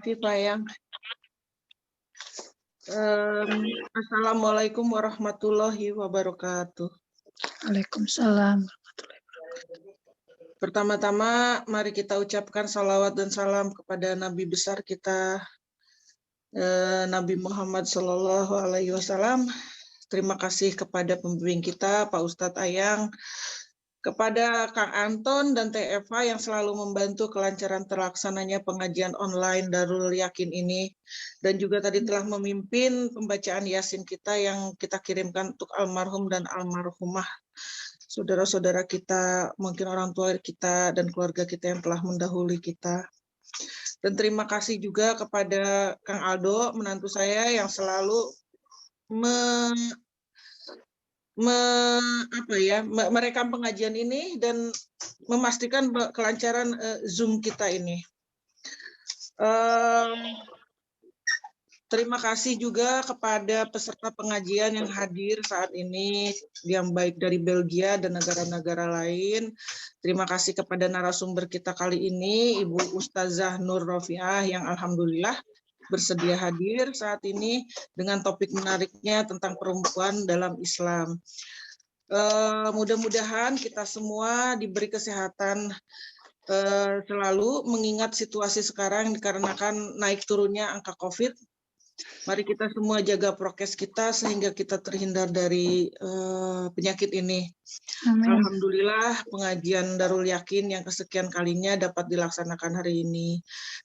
Pak Yang. Assalamualaikum warahmatullahi wabarakatuh. Waalaikumsalam. Pertama-tama mari kita ucapkan salawat dan salam kepada Nabi besar kita, Nabi Muhammad Sallallahu Alaihi Wasallam. Terima kasih kepada pembimbing kita, Pak Ustadz Ayang, kepada Kang Anton dan Teh Eva yang selalu membantu kelancaran terlaksananya pengajian online Darul Yakin ini, dan juga tadi telah memimpin pembacaan Yasin kita yang kita kirimkan untuk almarhum dan almarhumah, saudara-saudara kita, mungkin orang tua kita dan keluarga kita yang telah mendahului kita. Dan terima kasih juga kepada Kang Aldo, menantu saya yang selalu merekam pengajian ini dan memastikan kelancaran Zoom kita ini. Terima kasih juga kepada peserta pengajian yang hadir saat ini, yang baik dari Belgia dan negara-negara lain. Terima kasih kepada narasumber kita kali ini, Ibu Ustazah Nur Rofiah, yang alhamdulillah bersedia hadir saat ini dengan topik menariknya tentang perempuan dalam Islam. Mudah-mudahan kita semua diberi kesehatan selalu, mengingat situasi sekarang dikarenakan naik turunnya angka COVID. Mari kita semua jaga prokes kita sehingga kita terhindar dari penyakit ini. Amin. Alhamdulillah pengajian Darul Yakin yang kesekian kalinya dapat dilaksanakan hari ini.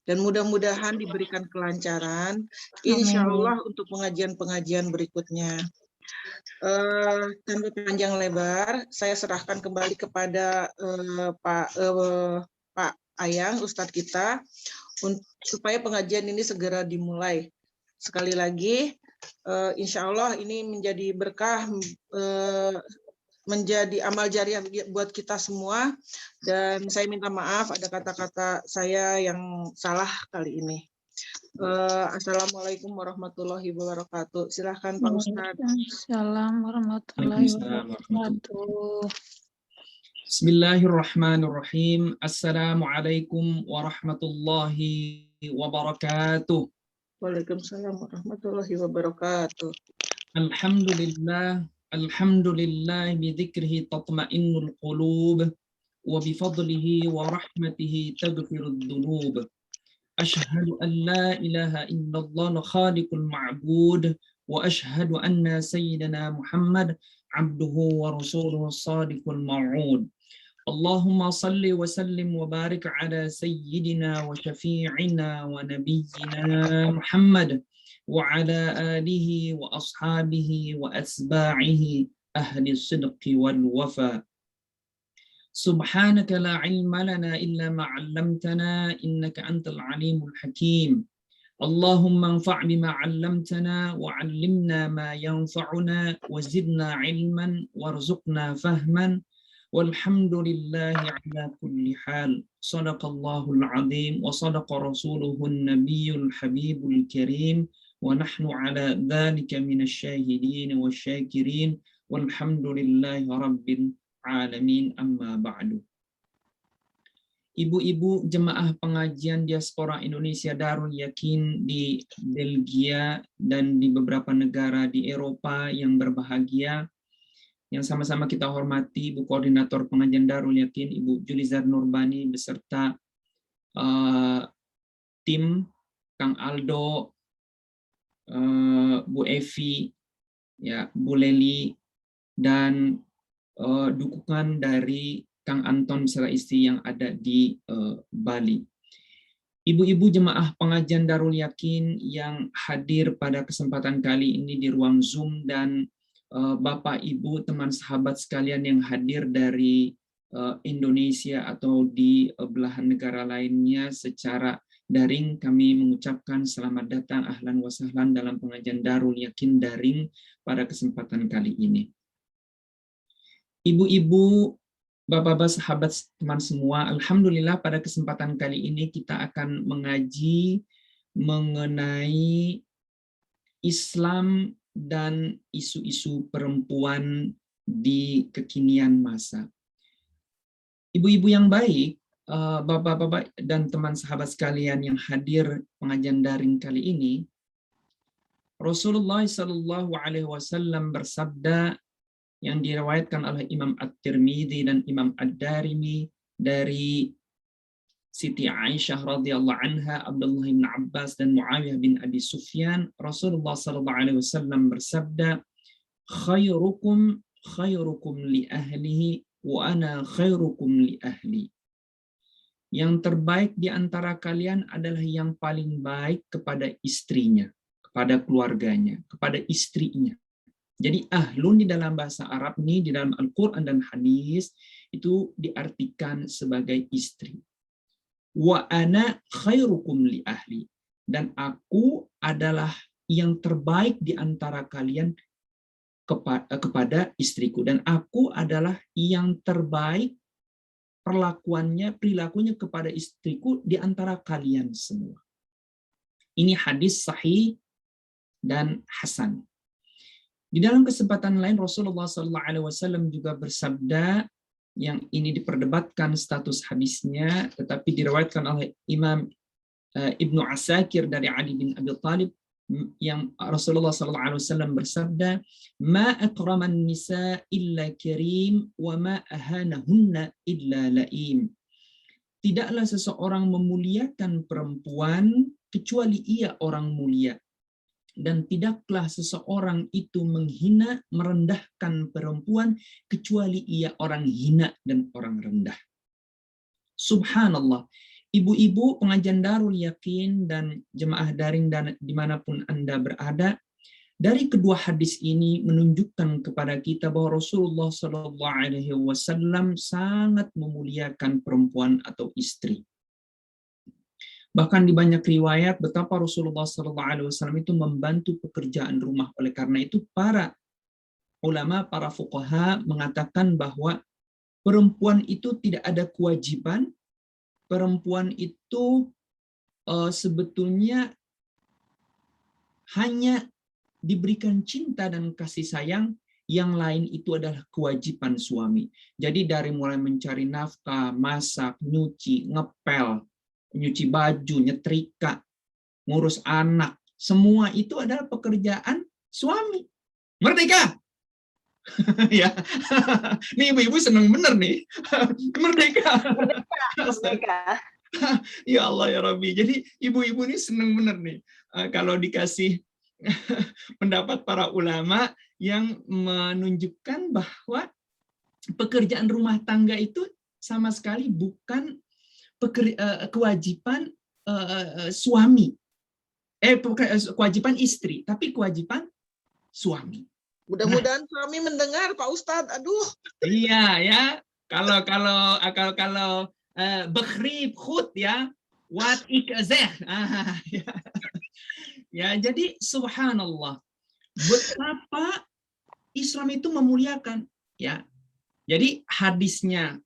Dan mudah-mudahan diberikan kelancaran, insya Allah untuk pengajian-pengajian berikutnya. Tanpa panjang lebar, saya serahkan kembali kepada Pak Ayang, Ustadz kita, supaya pengajian ini segera dimulai. Sekali lagi, insya Allah ini menjadi berkah, menjadi amal jariah buat kita semua. Dan saya minta maaf ada kata-kata saya yang salah kali ini. Assalamualaikum warahmatullahi wabarakatuh. Silahkan Pak Ustadz. Assalamualaikum warahmatullahi wabarakatuh. Bismillahirrahmanirrahim. Assalamualaikum warahmatullahi wabarakatuh. Waalaikumsalam warahmatullahi wabarakatuh. Alhamdulillah bidzikrihi tatma'innul qulub wa bifadlihi wa rahmatihi taghfirud dzunub. Ashhadu an la ilaha illallah khaliqul ma'bud wa ashhadu anna sayyidina Muhammad abduhu wa rasuluhu sadiqul maw'ud. Allahumma salli wa sallim wa barik ala sayyidina wa syafi'ina wa nabiyyina Muhammad wa ala alihi wa ashabihi wa asba'ihi ahli sidqi wal wafa. Subhanaka la ilma lana illa ma 'allamtana innaka antal alimul hakim. Allahumma anfa' bima 'allamtana wa 'allimna ma yanfa'una wa zidna 'ilman warzuqna fahman. Walhamdulillahi ala kulli hal. Sadaqallahul azim wa sadaqa rasuluhun nabiyul habibul karim wa nahnu ala dhalika minasyahidin wa syakirin walhamdulillahi rabbil alamin, amma ba'du. Ibu-ibu jemaah pengajian diaspora Indonesia Darul Yakin di Belgia dan di beberapa negara di Eropa yang berbahagia, yang sama-sama kita hormati Ibu Koordinator Pengajian Darul Yakin, Ibu Julizar Nurbani, beserta tim Kang Aldo, Bu Evi, ya, Bu Leli, dan dukungan dari Kang Anton beserta istri yang ada di Bali. Ibu-ibu jemaah pengajian Darul Yakin yang hadir pada kesempatan kali ini di ruang Zoom, dan Bapak, Ibu, teman sahabat sekalian yang hadir dari Indonesia atau di belahan negara lainnya secara daring, kami mengucapkan selamat datang, ahlan wa sahlan dalam pengajian Darul Yakin daring pada kesempatan kali ini. Ibu-ibu, bapak-bapak, sahabat, teman semua, alhamdulillah pada kesempatan kali ini kita akan mengaji mengenai Islam dan isu-isu perempuan di kekinian masa. Ibu-ibu yang baik, Bapak-bapak dan teman sahabat sekalian yang hadir pengajian daring kali ini, Rasulullah Shallallahu Alaihi Wasallam bersabda yang diriwayatkan oleh Imam At-Tirmidzi dan Imam Ad-Darimi dari Siti Aisyah radhiyallahu anha, Abdullah bin Abbas dan Muawiyah bin Abi Sufyan, Rasulullah Shallallahu Alaihi Wasallam bersabda, khairukum li ahlihi wa ana khairukum li ahli. Yang terbaik di antara kalian adalah yang paling baik kepada istrinya, kepada keluarganya, kepada istrinya. Jadi ahlun di dalam bahasa Arab ini, di dalam Al-Quran dan hadis, itu diartikan sebagai istri. Wa ana khairukum li ahli. Dan aku adalah yang terbaik di antara kalian kepada istriku. Dan aku adalah yang terbaik perilakunya kepada istriku di antara kalian semua. Ini hadis sahih dan hasan. Di dalam kesempatan lain Rasulullah SAW juga bersabda, yang ini diperdebatkan status hadisnya, tetapi diriwayatkan oleh Imam Ibnu Asakir dari Ali bin Abi Thalib, yang Rasulullah SAW bersabda, ma akraman nisa illa karim wa ma ahanahunna illa laim. Tidaklah seseorang memuliakan perempuan kecuali ia orang mulia, dan tidaklah seseorang itu menghina, merendahkan perempuan kecuali ia orang hina dan orang rendah. Subhanallah. Ibu-ibu pengajian Darul Yakin dan jemaah daring dan dimanapun Anda berada, dari kedua hadis ini menunjukkan kepada kita bahwa Rasulullah SAW sangat memuliakan perempuan atau istri. Bahkan di banyak riwayat betapa Rasulullah SAW itu membantu pekerjaan rumah. Oleh karena itu para ulama, para fuqaha mengatakan bahwa perempuan itu tidak ada kewajiban. Perempuan itu sebetulnya hanya diberikan cinta dan kasih sayang, yang lain itu adalah kewajiban suami. Jadi dari mulai mencari nafkah, masak, nyuci, ngepel, nyuci baju, nyetrika, ngurus anak, semua itu adalah pekerjaan suami. Merdeka! Ya, nih ibu-ibu seneng bener nih. Merdeka. Merdeka. Ya Allah ya Rabbi. Jadi ibu-ibu ini seneng bener nih kalau dikasih pendapat para ulama yang menunjukkan bahwa pekerjaan rumah tangga itu sama sekali bukan kewajiban suami. Kewajiban istri, tapi kewajiban suami. Mudah-mudahan suami mendengar, Pak Ustadz. Aduh. Iya ya. Kalau beghrib khut ya, wat ikazeh. Ya, jadi subhanallah. Betapa Islam itu memuliakan, ya. Jadi hadisnya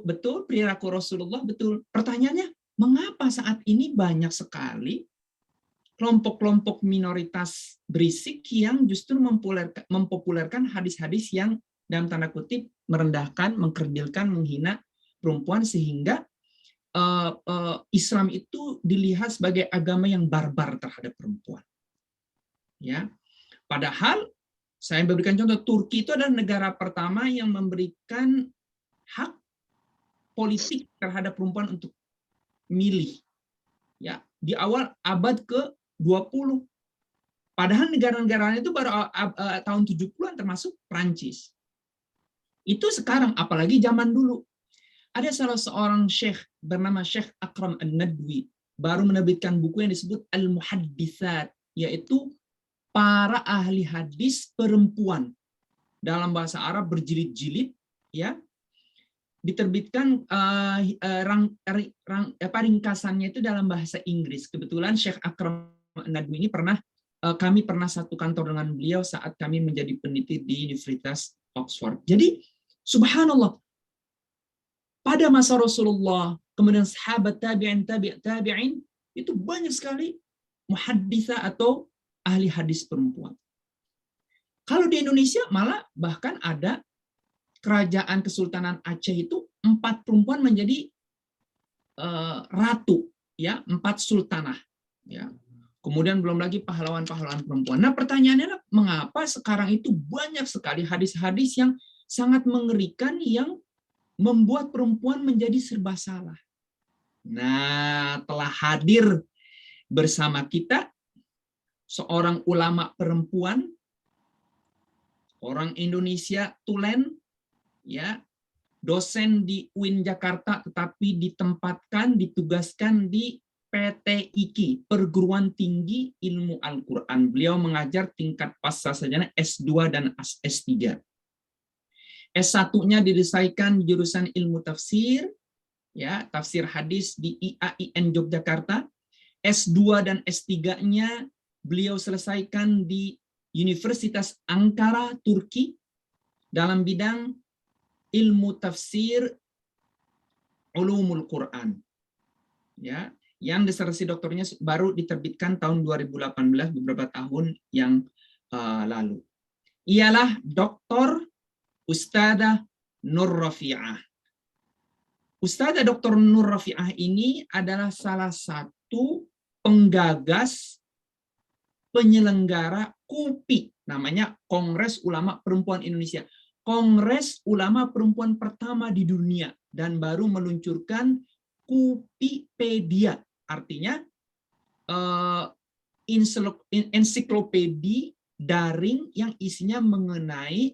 betul perilaku Rasulullah betul. Pertanyaannya, mengapa saat ini banyak sekali kelompok-kelompok minoritas berisik yang justru mempopulerkan hadis-hadis yang dalam tanda kutip merendahkan, mengkerdilkan, menghina perempuan, sehingga Islam itu dilihat sebagai agama yang barbar terhadap perempuan. Ya, padahal saya memberikan contoh, Turki itu adalah negara pertama yang memberikan hak politik terhadap perempuan untuk milih. Ya, di awal abad ke-20. Padahal negara-negara itu baru tahun 70-an, termasuk Prancis. Itu sekarang, apalagi zaman dulu. Ada salah seorang syekh bernama Syekh Akram An-Nadwi, baru menerbitkan buku yang disebut Al-Muhadditsat, yaitu para ahli hadis perempuan. Dalam bahasa Arab berjilid-jilid, ya. Diterbitkan ringkasannya itu dalam bahasa Inggris. Kebetulan Syekh Akram An-Nadwi ini kami pernah satu kantor dengan beliau saat kami menjadi peneliti di Universitas Oxford. Jadi subhanallah, pada masa Rasulullah, kemudian sahabat tabi'in, itu banyak sekali muhadditsah atau ahli hadis perempuan. Kalau di Indonesia malah bahkan ada kerajaan Kesultanan Aceh itu 4 perempuan menjadi ratu, ya, 4 sultanah, ya. Kemudian belum lagi pahlawan-pahlawan perempuan. Nah, pertanyaannya adalah mengapa sekarang itu banyak sekali hadis-hadis yang sangat mengerikan yang membuat perempuan menjadi serba salah. Nah, telah hadir bersama kita seorang ulama perempuan, orang Indonesia tulen, ya, dosen di UIN Jakarta, tetapi ditugaskan di PT IKI, Perguruan Tinggi Ilmu Al-Quran. Beliau mengajar tingkat pasca sarjana S2 dan S3. S1-nya diselesaikan jurusan ilmu tafsir, ya, tafsir hadis di IAIN Yogyakarta. S2 dan S3-nya beliau selesaikan di Universitas Ankara, Turki, dalam bidang ilmu tafsir ulumul Quran. Ya, yang disertasi doktornya baru diterbitkan tahun 2018, beberapa tahun yang lalu. Ialah Dr. Ustadzah Nur Rafi'ah. Ustadzah Dr. Nur Rafi'ah ini adalah salah satu penggagas penyelenggara KUPI, namanya Kongres Ulama Perempuan Indonesia. Kongres Ulama Perempuan pertama di dunia, dan baru meluncurkan KUPIpedia, artinya ensiklopedi daring yang isinya mengenai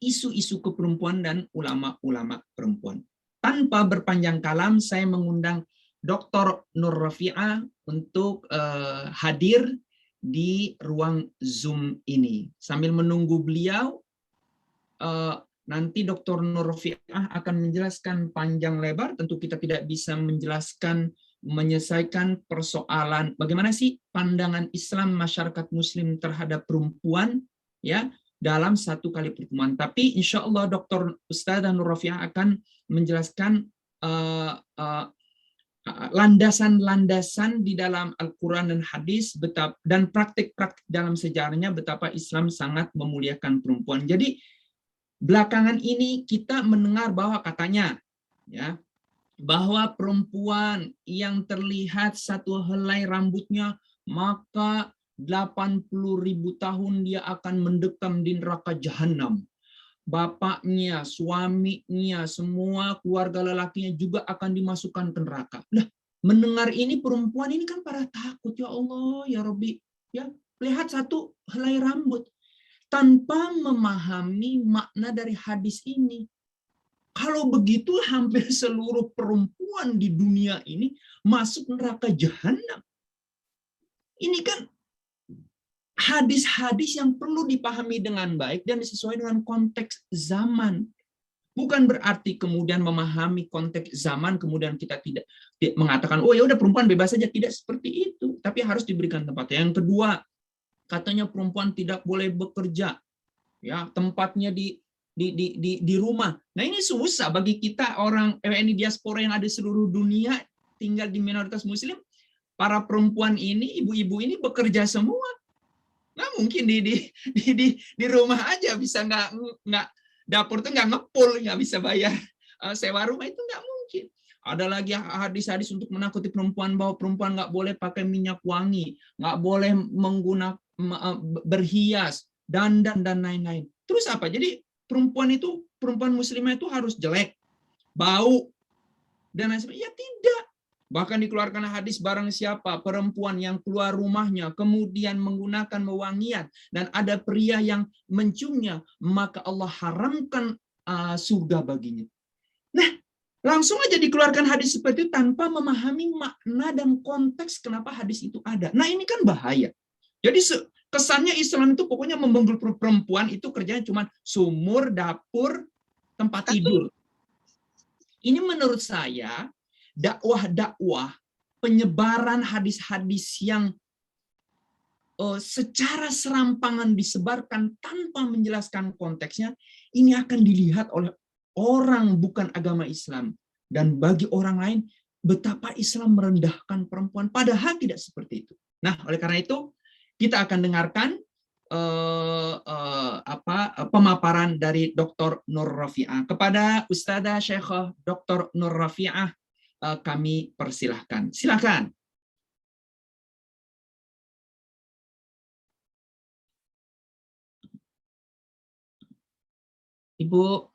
isu-isu keperempuan dan ulama-ulama perempuan. Tanpa berpanjang kalam, saya mengundang Dr. Nur Rafi'ah untuk hadir di ruang Zoom ini. Sambil menunggu beliau, nanti Dr. Nur Rafi'ah akan menjelaskan panjang lebar. Tentu kita tidak bisa menyelesaikan persoalan bagaimana sih pandangan Islam masyarakat Muslim terhadap perempuan, ya, dalam satu kali pertemuan. Tapi insya Allah Dr. Ustadzah Nur Rafi'ah akan menjelaskan landasan-landasan di dalam Al-Quran dan hadis, dan praktik-praktik dalam sejarahnya betapa Islam sangat memuliakan perempuan. Jadi belakangan ini kita mendengar bahwa katanya, ya, bahwa perempuan yang terlihat satu helai rambutnya maka 80.000 tahun dia akan mendekam di neraka jahanam. Bapaknya, suaminya, semua keluarga lelakinya juga akan dimasukkan ke neraka. Nah, mendengar ini perempuan ini kan pada takut, ya Allah, ya Rabbi, ya, lihat satu helai rambut tanpa memahami makna dari hadis ini. Kalau begitu hampir seluruh perempuan di dunia ini masuk neraka jahanam. Ini kan hadis-hadis yang perlu dipahami dengan baik dan disesuaikan dengan konteks zaman. Bukan berarti kemudian memahami konteks zaman kemudian kita tidak mengatakan, oh ya udah perempuan bebas saja. Tidak seperti itu, tapi harus diberikan tempatnya. Yang kedua, katanya perempuan tidak boleh bekerja, ya, tempatnya di rumah. Nah, ini susah bagi kita orang WNI diaspora yang ada di seluruh dunia, tinggal di minoritas Muslim. Para perempuan ini, ibu-ibu ini bekerja semua. Nah, mungkin di rumah aja bisa nggak dapur tuh nggak ngepul, nggak bisa bayar sewa rumah, itu nggak mungkin. Ada lagi hadis-hadis untuk menakuti perempuan bahwa perempuan nggak boleh pakai minyak wangi, nggak boleh menggunakan berhias, dandan dan lain-lain. Terus apa? Jadi perempuan muslimah itu harus jelek, bau dan lain sebagainya. Ya tidak. Bahkan dikeluarkan hadis barang siapa perempuan yang keluar rumahnya kemudian menggunakan wewangian dan ada pria yang menciumnya, maka Allah haramkan surga baginya. Nah, langsung aja dikeluarkan hadis seperti itu tanpa memahami makna dan konteks kenapa hadis itu ada. Nah, ini kan bahaya. Jadi kesannya Islam itu pokoknya membangun perempuan itu kerjanya cuma sumur, dapur, tempat tidur. Ini menurut saya dakwah penyebaran hadis-hadis yang secara serampangan disebarkan tanpa menjelaskan konteksnya, ini akan dilihat oleh orang bukan agama Islam, dan bagi orang lain betapa Islam merendahkan perempuan, padahal tidak seperti itu. Nah, oleh karena itu kita akan dengarkan pemaparan dari Dr. Nur Rafi'ah. Kepada Ustadzah Syekhah Dr. Nur Rafi'ah, kami persilahkan. Silakan. Ibu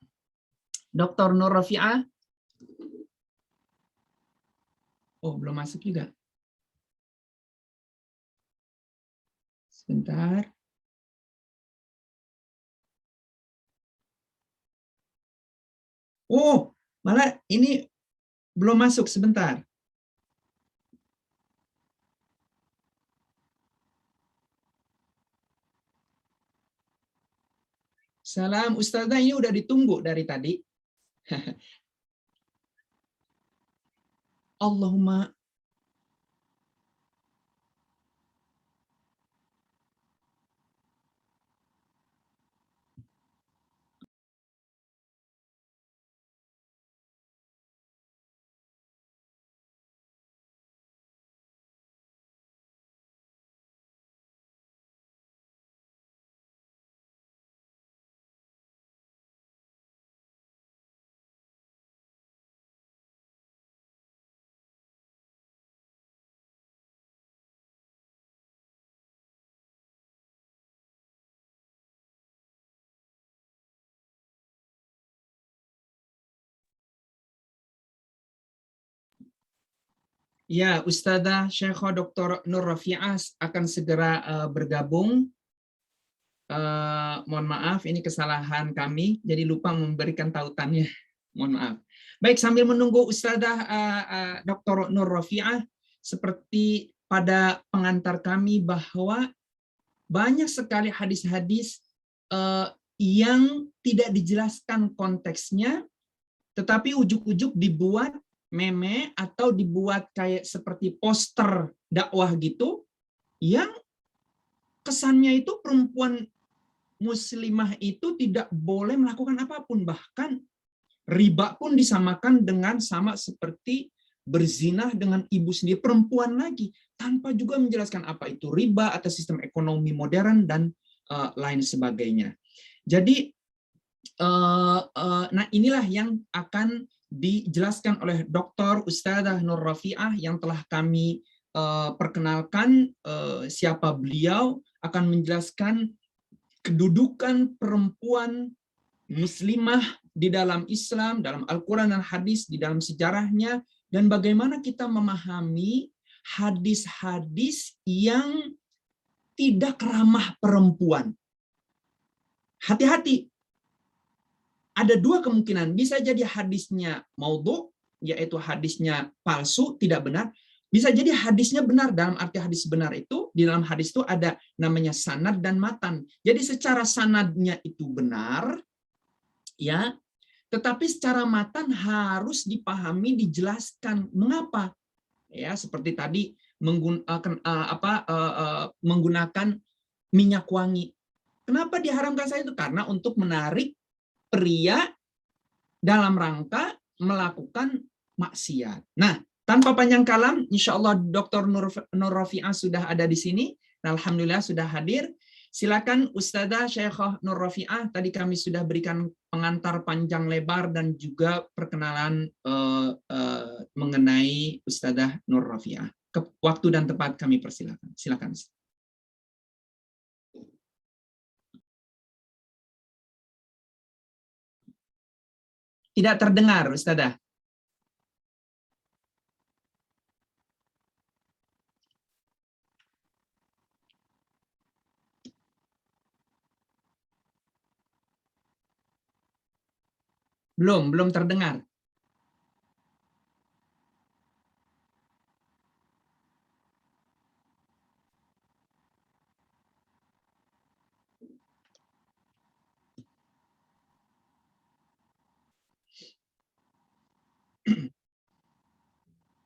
Dr. Nur Rafi'ah. Oh, belum masuk juga. Sebentar. Oh, malah ini belum masuk, sebentar. Salam Ustazah, ini udah ditunggu dari tadi. Allahumma. Ya, Ustazah Syekhah Dr. Nur Rafi'ah akan segera bergabung. Mohon maaf, ini kesalahan kami, jadi lupa memberikan tautannya. Mohon maaf. Baik, sambil menunggu Ustazah Dr. Nur Rafi'ah, seperti pada pengantar kami bahwa banyak sekali hadis-hadis yang tidak dijelaskan konteksnya, tetapi ujuk-ujuk dibuat meme atau dibuat kayak seperti poster dakwah gitu, yang kesannya itu perempuan muslimah itu tidak boleh melakukan apapun, bahkan riba pun disamakan dengan sama seperti berzinah dengan ibu sendiri, perempuan lagi, tanpa juga menjelaskan apa itu riba atau sistem ekonomi modern dan lain sebagainya. Jadi nah inilah yang akan dijelaskan oleh Dr. Ustazah Nur Rafi'ah yang telah kami perkenalkan. Siapa beliau, akan menjelaskan kedudukan perempuan muslimah di dalam Islam, dalam Al-Quran dan hadis, di dalam sejarahnya, dan bagaimana kita memahami hadis-hadis yang tidak ramah perempuan. Hati-hati, ada dua kemungkinan. Bisa jadi hadisnya maudhu, yaitu hadisnya palsu, tidak benar. Bisa jadi hadisnya benar. Dalam arti hadis benar itu, di dalam hadis itu ada namanya sanad dan matan. Jadi secara sanadnya itu benar, ya, tetapi secara matan harus dipahami, dijelaskan mengapa. Ya, seperti tadi menggunakan minyak wangi. Kenapa diharamkan saya itu? Karena untuk menarik pria dalam rangka melakukan maksiat. Nah, tanpa panjang kalam, insya Allah Dr. Nur Rafi'ah sudah ada di sini. Alhamdulillah sudah hadir. Silakan Ustazah Syekhah Nur Rafi'ah. Tadi kami sudah berikan pengantar panjang lebar dan juga perkenalan mengenai Ustazah Nur Rafi'ah. Waktu dan tempat kami persilakan. Silakan. Tidak terdengar, Ustazah. Belum terdengar.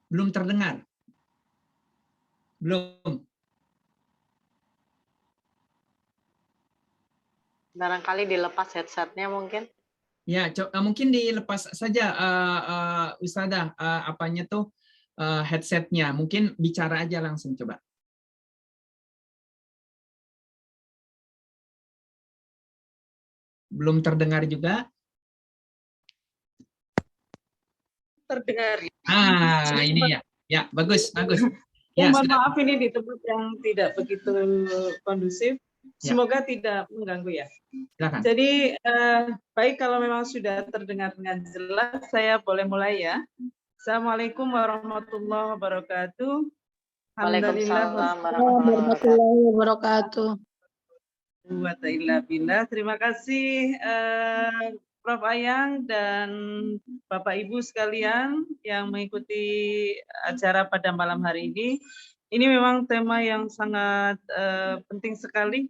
Belum terdengar. Belum. Barangkali dilepas headsetnya mungkin. Ya, mungkin dilepas saja Ustazah apanya tuh headsetnya. Mungkin bicara aja langsung coba. Belum terdengar juga. terdengar. Ini ya. Ya, bagus, bagus. Ya, Mohon maaf ini di tempat yang tidak begitu kondusif. Ya. Semoga tidak mengganggu ya. Silakan. Jadi baik, kalau memang sudah terdengar dengan jelas, saya boleh mulai ya. Assalamualaikum warahmatullahi wabarakatuh. Waalaikumsalam Warahmatullahi wabarakatuh. Terima kasih Prof. Ayang dan Bapak Ibu sekalian yang mengikuti acara pada malam hari ini. Ini memang tema yang sangat penting sekali,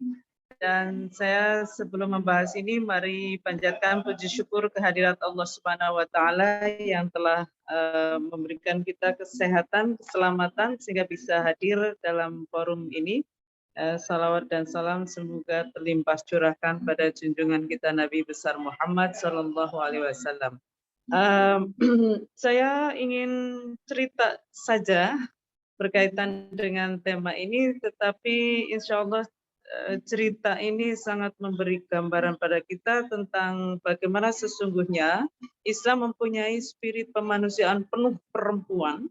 dan saya sebelum membahas ini, mari panjatkan puji syukur kehadirat Allah Subhanahu wa Ta'ala yang telah memberikan kita kesehatan, keselamatan sehingga bisa hadir dalam forum ini. Salawat dan salam semoga terlimpah curahkan pada junjungan kita Nabi besar Muhammad Sallallahu Alaihi Wasallam. Saya ingin cerita saja berkaitan dengan tema ini, tetapi insya Allah cerita ini sangat memberi gambaran pada kita tentang bagaimana sesungguhnya Islam mempunyai spirit kemanusiaan penuh perempuan,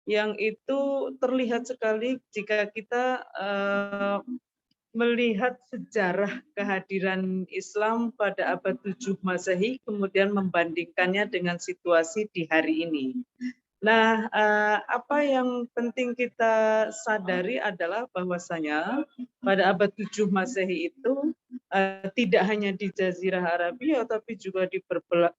yang itu terlihat sekali jika kita melihat sejarah kehadiran Islam pada abad 7 Masehi, kemudian membandingkannya dengan situasi di hari ini. Nah, apa yang penting kita sadari adalah bahwasanya pada abad 7 Masehi itu tidak hanya di Jazirah Arabia, tapi juga di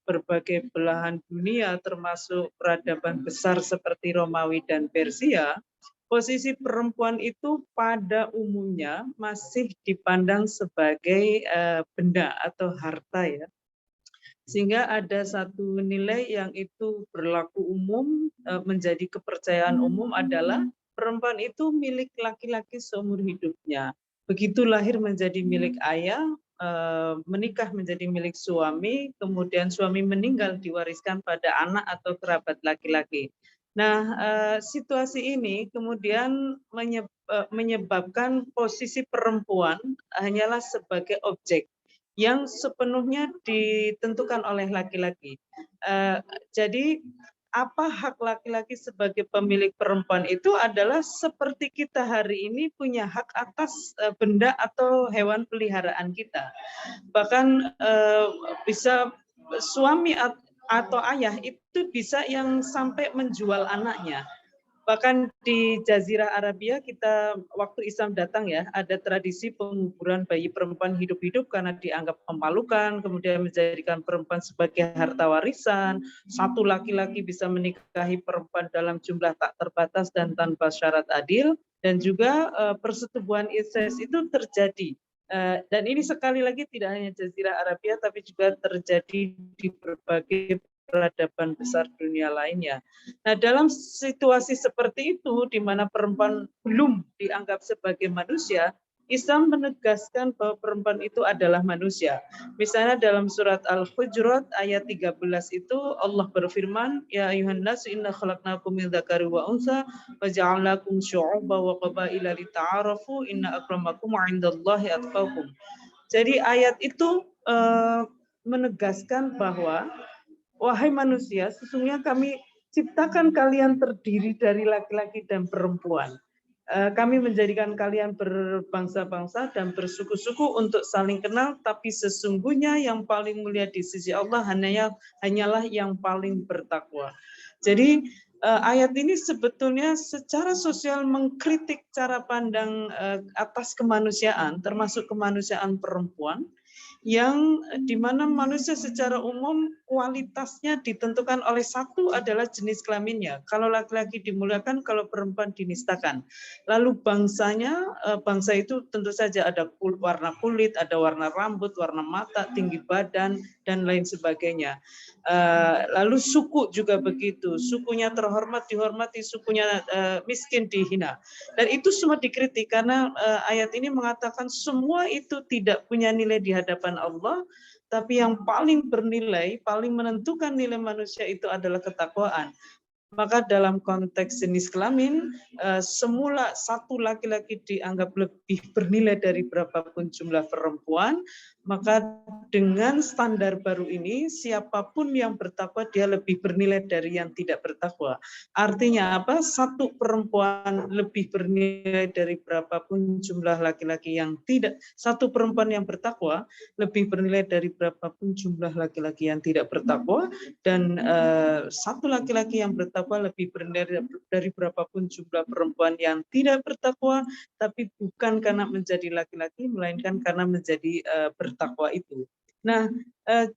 berbagai belahan dunia, termasuk peradaban besar seperti Romawi dan Persia, posisi perempuan itu pada umumnya masih dipandang sebagai benda atau harta ya. Sehingga ada satu nilai yang itu berlaku umum, menjadi kepercayaan umum adalah perempuan itu milik laki-laki seumur hidupnya. Begitu lahir menjadi milik ayah, menikah menjadi milik suami, kemudian suami meninggal diwariskan pada anak atau kerabat laki-laki. Nah, situasi ini kemudian menyebabkan posisi perempuan hanyalah sebagai objek yang sepenuhnya ditentukan oleh laki-laki. Jadi apa hak laki-laki sebagai pemilik perempuan itu adalah seperti kita hari ini punya hak atas benda atau hewan peliharaan kita. Bahkan bisa suami atau ayah itu bisa yang sampai menjual anaknya. Bahkan di Jazirah Arabia kita waktu Islam datang ya, ada tradisi penguburan bayi perempuan hidup-hidup karena dianggap memalukan, kemudian menjadikan perempuan sebagai harta warisan. Satu laki-laki bisa menikahi perempuan dalam jumlah tak terbatas dan tanpa syarat adil, dan juga persetubuhan incest itu terjadi. Dan ini sekali lagi tidak hanya Jazirah Arabia, tapi juga terjadi di berbagai peradaban besar dunia lainnya. Nah, dalam situasi seperti itu, di mana perempuan belum dianggap sebagai manusia, Islam menegaskan bahwa perempuan itu adalah manusia. Misalnya dalam surat Al-Hujurat ayat 13 itu Allah berfirman, Ya ayuhan nasu inna khalaqnakum min dzakari wa unsa wa ja'alnakum syu'uban wa qabaila lita'arafu inna akramakum 'indallahi atqakum. Jadi ayat itu menegaskan bahwa wahai manusia, sesungguhnya kami ciptakan kalian terdiri dari laki-laki dan perempuan. Kami menjadikan kalian berbangsa-bangsa dan bersuku-suku untuk saling kenal, tapi sesungguhnya yang paling mulia di sisi Allah hanyalah yang paling bertakwa. Jadi ayat ini sebetulnya secara sosial mengkritik cara pandang atas kemanusiaan, termasuk kemanusiaan perempuan, yang dimana manusia secara umum kualitasnya ditentukan oleh satu adalah jenis kelaminnya. Kalau laki-laki dimuliakan, kalau perempuan dinistakan. Lalu bangsanya, bangsa itu tentu saja ada warna kulit, ada warna rambut, warna mata, tinggi badan, dan lain sebagainya. Lalu suku juga begitu. Sukunya terhormat dihormati, sukunya miskin dihina. Dan itu semua dikritik karena ayat ini mengatakan semua itu tidak punya nilai di hadapan Allah, tapi yang paling bernilai, paling menentukan nilai manusia itu adalah ketakwaan. Maka dalam konteks jenis kelamin, semula satu laki-laki dianggap lebih bernilai dari berapapun jumlah perempuan, maka dengan standar baru ini, siapapun yang bertakwa dia lebih bernilai dari yang tidak bertakwa. Artinya apa? Satu perempuan lebih bernilai dari berapapun jumlah laki-laki yang tidak, satu perempuan yang bertakwa lebih bernilai dari berapapun jumlah laki-laki yang tidak bertakwa, dan satu laki-laki yang bertakwa lebih bernilai dari berapapun jumlah perempuan yang tidak bertakwa, tapi bukan karena menjadi laki-laki, melainkan karena menjadi bertakwa itu. Nah,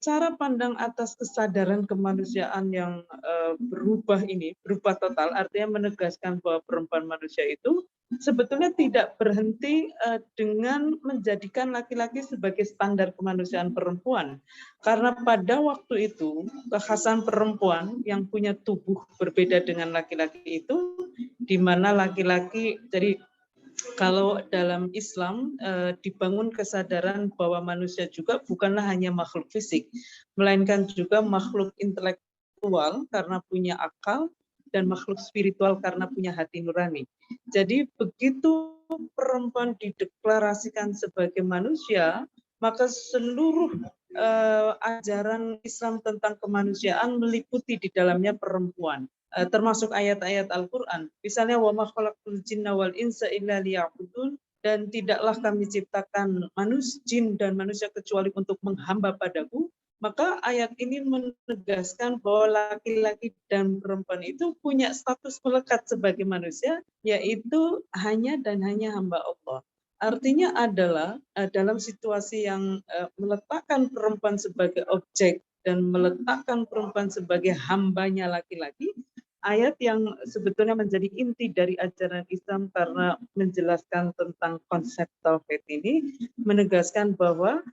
cara pandang atas kesadaran kemanusiaan yang berubah ini, berubah total, artinya menegaskan bahwa perempuan manusia itu sebetulnya tidak berhenti dengan menjadikan laki-laki sebagai standar kemanusiaan perempuan. Karena pada waktu itu, kekhasan perempuan yang punya tubuh berbeda dengan laki-laki itu, di mana laki-laki, jadi kalau dalam Islam dibangun kesadaran bahwa manusia juga bukanlah hanya makhluk fisik, melainkan juga makhluk intelektual karena punya akal, dan makhluk spiritual karena punya hati nurani. Jadi begitu perempuan dideklarasikan sebagai manusia, maka seluruh ajaran Islam tentang kemanusiaan meliputi di dalamnya perempuan. Termasuk ayat-ayat Al-Quran. Misalnya, wa ma khalaqtul jinna wal insa illa liya'budun, dan tidaklah kami ciptakan jin dan manusia kecuali untuk menghamba padaku. Maka ayat ini menegaskan bahwa laki-laki dan perempuan itu punya status melekat sebagai manusia, yaitu hanya dan hanya hamba Allah. Artinya adalah dalam situasi yang meletakkan perempuan sebagai objek dan meletakkan perempuan sebagai hambanya laki-laki, ayat yang sebetulnya menjadi inti dari ajaran Islam karena menjelaskan tentang konsep tauhid ini, menegaskan bahwa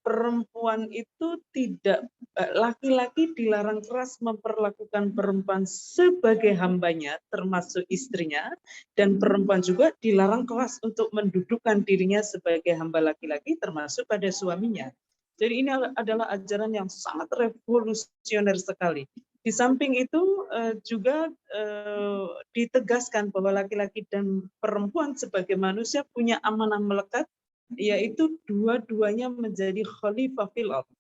perempuan itu tidak, laki-laki dilarang keras memperlakukan perempuan sebagai hambanya, termasuk istrinya, dan perempuan juga dilarang keras untuk mendudukkan dirinya sebagai hamba laki-laki, termasuk pada suaminya. Jadi ini adalah ajaran yang sangat revolusioner sekali. Di samping itu juga ditegaskan bahwa laki-laki dan perempuan sebagai manusia punya amanah melekat, yaitu dua-duanya menjadi khalifah fil ardh,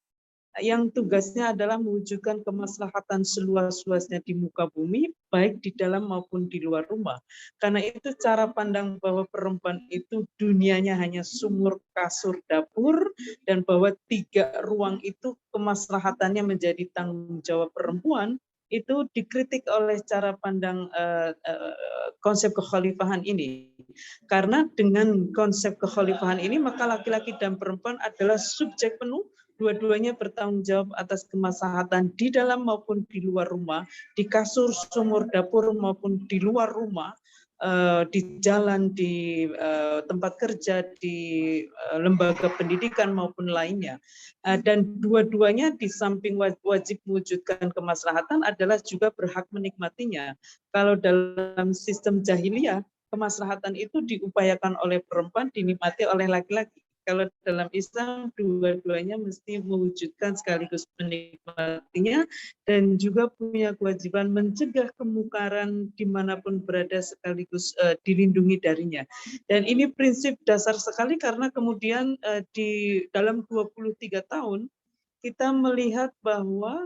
yang tugasnya adalah mewujudkan kemaslahatan seluas-luasnya di muka bumi, baik di dalam maupun di luar rumah. Karena itu cara pandang bahwa perempuan itu dunianya hanya sumur, kasur, dapur, dan bahwa 3 ruang itu kemaslahatannya menjadi tanggung jawab perempuan, itu dikritik oleh cara pandang konsep kekhalifahan ini. Karena dengan konsep kekhalifahan ini, maka laki-laki dan perempuan adalah subjek penuh, dua-duanya bertanggung jawab atas kemaslahatan di dalam maupun di luar rumah, di kasur, sumur, dapur maupun di luar rumah, di jalan, di tempat kerja, di lembaga pendidikan maupun lainnya. Dan dua-duanya di samping wajib mewujudkan kemaslahatan adalah juga berhak menikmatinya. Kalau dalam sistem jahiliyah, kemaslahatan itu diupayakan oleh perempuan, dinikmati oleh laki-laki. Kalau dalam Islam, dua-duanya mesti mewujudkan sekaligus menikmatinya, dan juga punya kewajiban mencegah kemungkaran dimanapun berada sekaligus dilindungi darinya. Dan ini prinsip dasar sekali karena kemudian di dalam 23 tahun kita melihat bahwa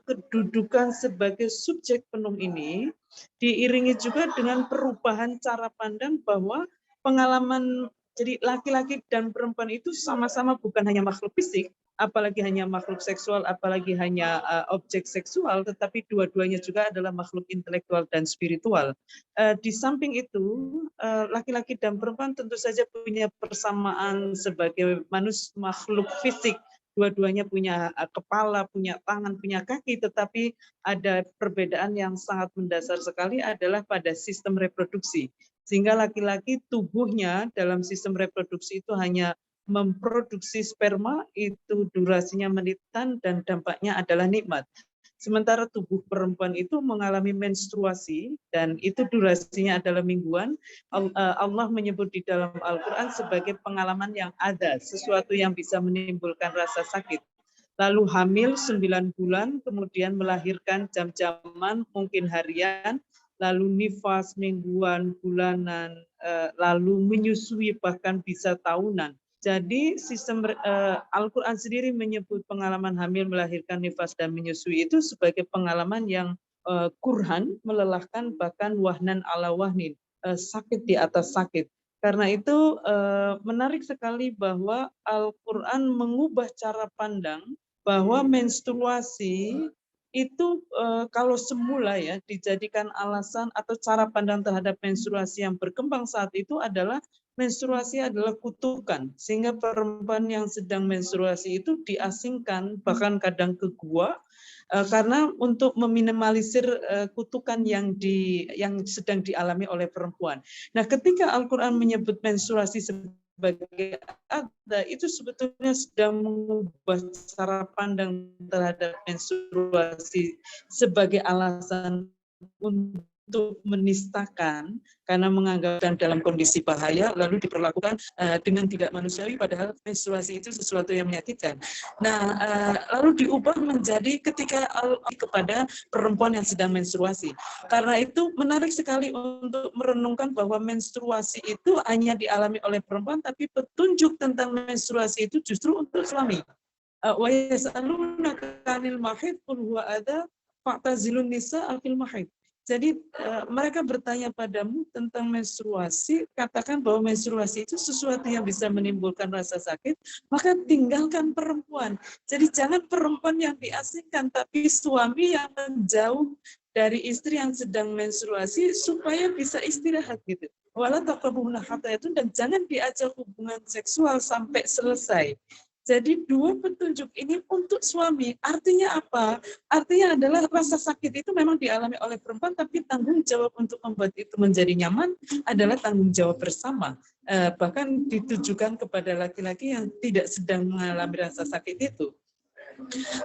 kedudukan sebagai subjek penuh ini diiringi juga dengan perubahan cara pandang bahwa pengalaman, jadi laki-laki dan perempuan itu sama-sama bukan hanya makhluk fisik, apalagi hanya makhluk seksual, apalagi hanya objek seksual, tetapi dua-duanya juga adalah makhluk intelektual dan spiritual. Di samping itu, laki-laki dan perempuan tentu saja punya persamaan sebagai makhluk fisik. Dua-duanya punya kepala, punya tangan, punya kaki, tetapi ada perbedaan yang sangat mendasar sekali adalah pada sistem reproduksi. Sehingga laki-laki tubuhnya dalam sistem reproduksi itu hanya memproduksi sperma, itu durasinya menitan dan dampaknya adalah nikmat. Sementara tubuh perempuan itu mengalami menstruasi dan itu durasinya adalah mingguan. Allah menyebut di dalam Al-Quran sebagai pengalaman yang ada, sesuatu yang bisa menimbulkan rasa sakit. lalu hamil 9 bulan, kemudian melahirkan jam-jaman, mungkin harian, lalu nifas mingguan, bulanan, lalu menyusui bahkan bisa tahunan. Jadi sistem Al-Quran sendiri menyebut pengalaman hamil, melahirkan, nifas, dan menyusui itu sebagai pengalaman yang kurhan, melelahkan, bahkan wahnan ala wahnin, sakit di atas sakit. Karena itu menarik sekali bahwa Al-Quran mengubah cara pandang bahwa menstruasi itu kalau semula ya dijadikan alasan atau cara pandang terhadap menstruasi yang berkembang saat itu adalah menstruasi adalah kutukan, sehingga perempuan yang sedang menstruasi itu diasingkan, bahkan kadang ke gua, karena untuk meminimalisir kutukan yang sedang dialami oleh perempuan. Nah, ketika Al-Quran menyebut menstruasi sebagai ada, itu sebetulnya sedang mengubah cara pandang terhadap menstruasi sebagai alasan untuk menistakan karena menganggap dalam kondisi bahaya lalu diperlakukan dengan tidak manusiawi, padahal menstruasi itu sesuatu yang menyakitkan. Nah, lalu diubah menjadi ketika kepada perempuan yang sedang menstruasi. Karena itu menarik sekali untuk merenungkan bahwa menstruasi itu hanya dialami oleh perempuan, tapi petunjuk tentang menstruasi itu justru untuk suami. Wa yas'alunaka 'anil mahid qul huwa adza fa'tazilun nisaa fil mahid. Jadi mereka bertanya padamu tentang menstruasi, katakan bahwa menstruasi itu sesuatu yang bisa menimbulkan rasa sakit, maka tinggalkan perempuan. Jadi jangan perempuan yang diasingkan, tapi suami yang menjauh dari istri yang sedang menstruasi supaya bisa istirahat gitu. Wala taqrabuna hatta itu, dan jangan diajak hubungan seksual sampai selesai. Jadi dua petunjuk ini untuk suami. Artinya apa? Artinya adalah rasa sakit itu memang dialami oleh perempuan, tapi tanggung jawab untuk membuat itu menjadi nyaman adalah tanggung jawab bersama. Bahkan ditujukan kepada laki-laki yang tidak sedang mengalami rasa sakit itu.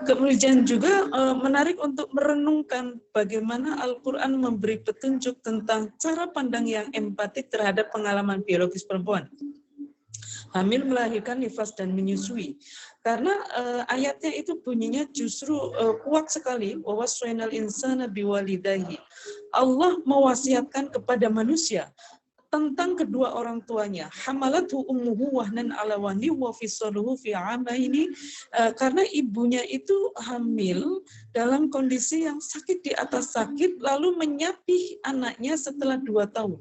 Kemudian juga menarik untuk merenungkan bagaimana Al-Quran memberi petunjuk tentang cara pandang yang empatik terhadap pengalaman biologis perempuan. Hamil, melahirkan, nifas, dan menyusui. Karena ayatnya itu bunyinya justru kuat sekali. Wa wassaynal insana biwalidayhi. Allah mewasiatkan kepada manusia tentang kedua orang tuanya. Hamalathu ummuhu wahnan ala wahni wa fisaluhu fi amaini, karena ibunya itu hamil dalam kondisi yang sakit di atas sakit, lalu menyapih anaknya setelah 2 tahun.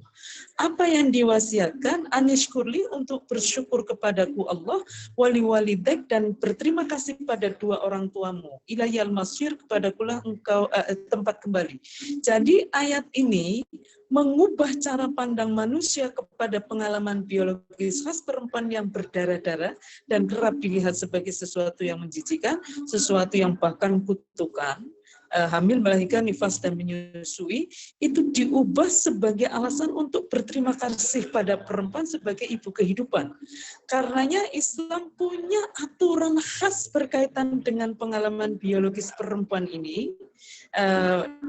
Apa yang diwasiatkan? Anishkurli, untuk bersyukur kepadaku Allah, wali walidek, dan berterima kasih pada 2 orang tuamu. Ilayal masyir, kepadakulah engkau tempat kembali. Jadi ayat ini mengubah cara pandang manusia kepada pengalaman biologis khas perempuan yang berdarah-darah dan kerap dilihat sebagai sesuatu yang menjijikan, sesuatu yang bahkan kutukan. Hamil, melahirkan, nifas, dan menyusui itu diubah sebagai alasan untuk berterima kasih pada perempuan sebagai ibu kehidupan. Karenanya Islam punya aturan khas berkaitan dengan pengalaman biologis perempuan ini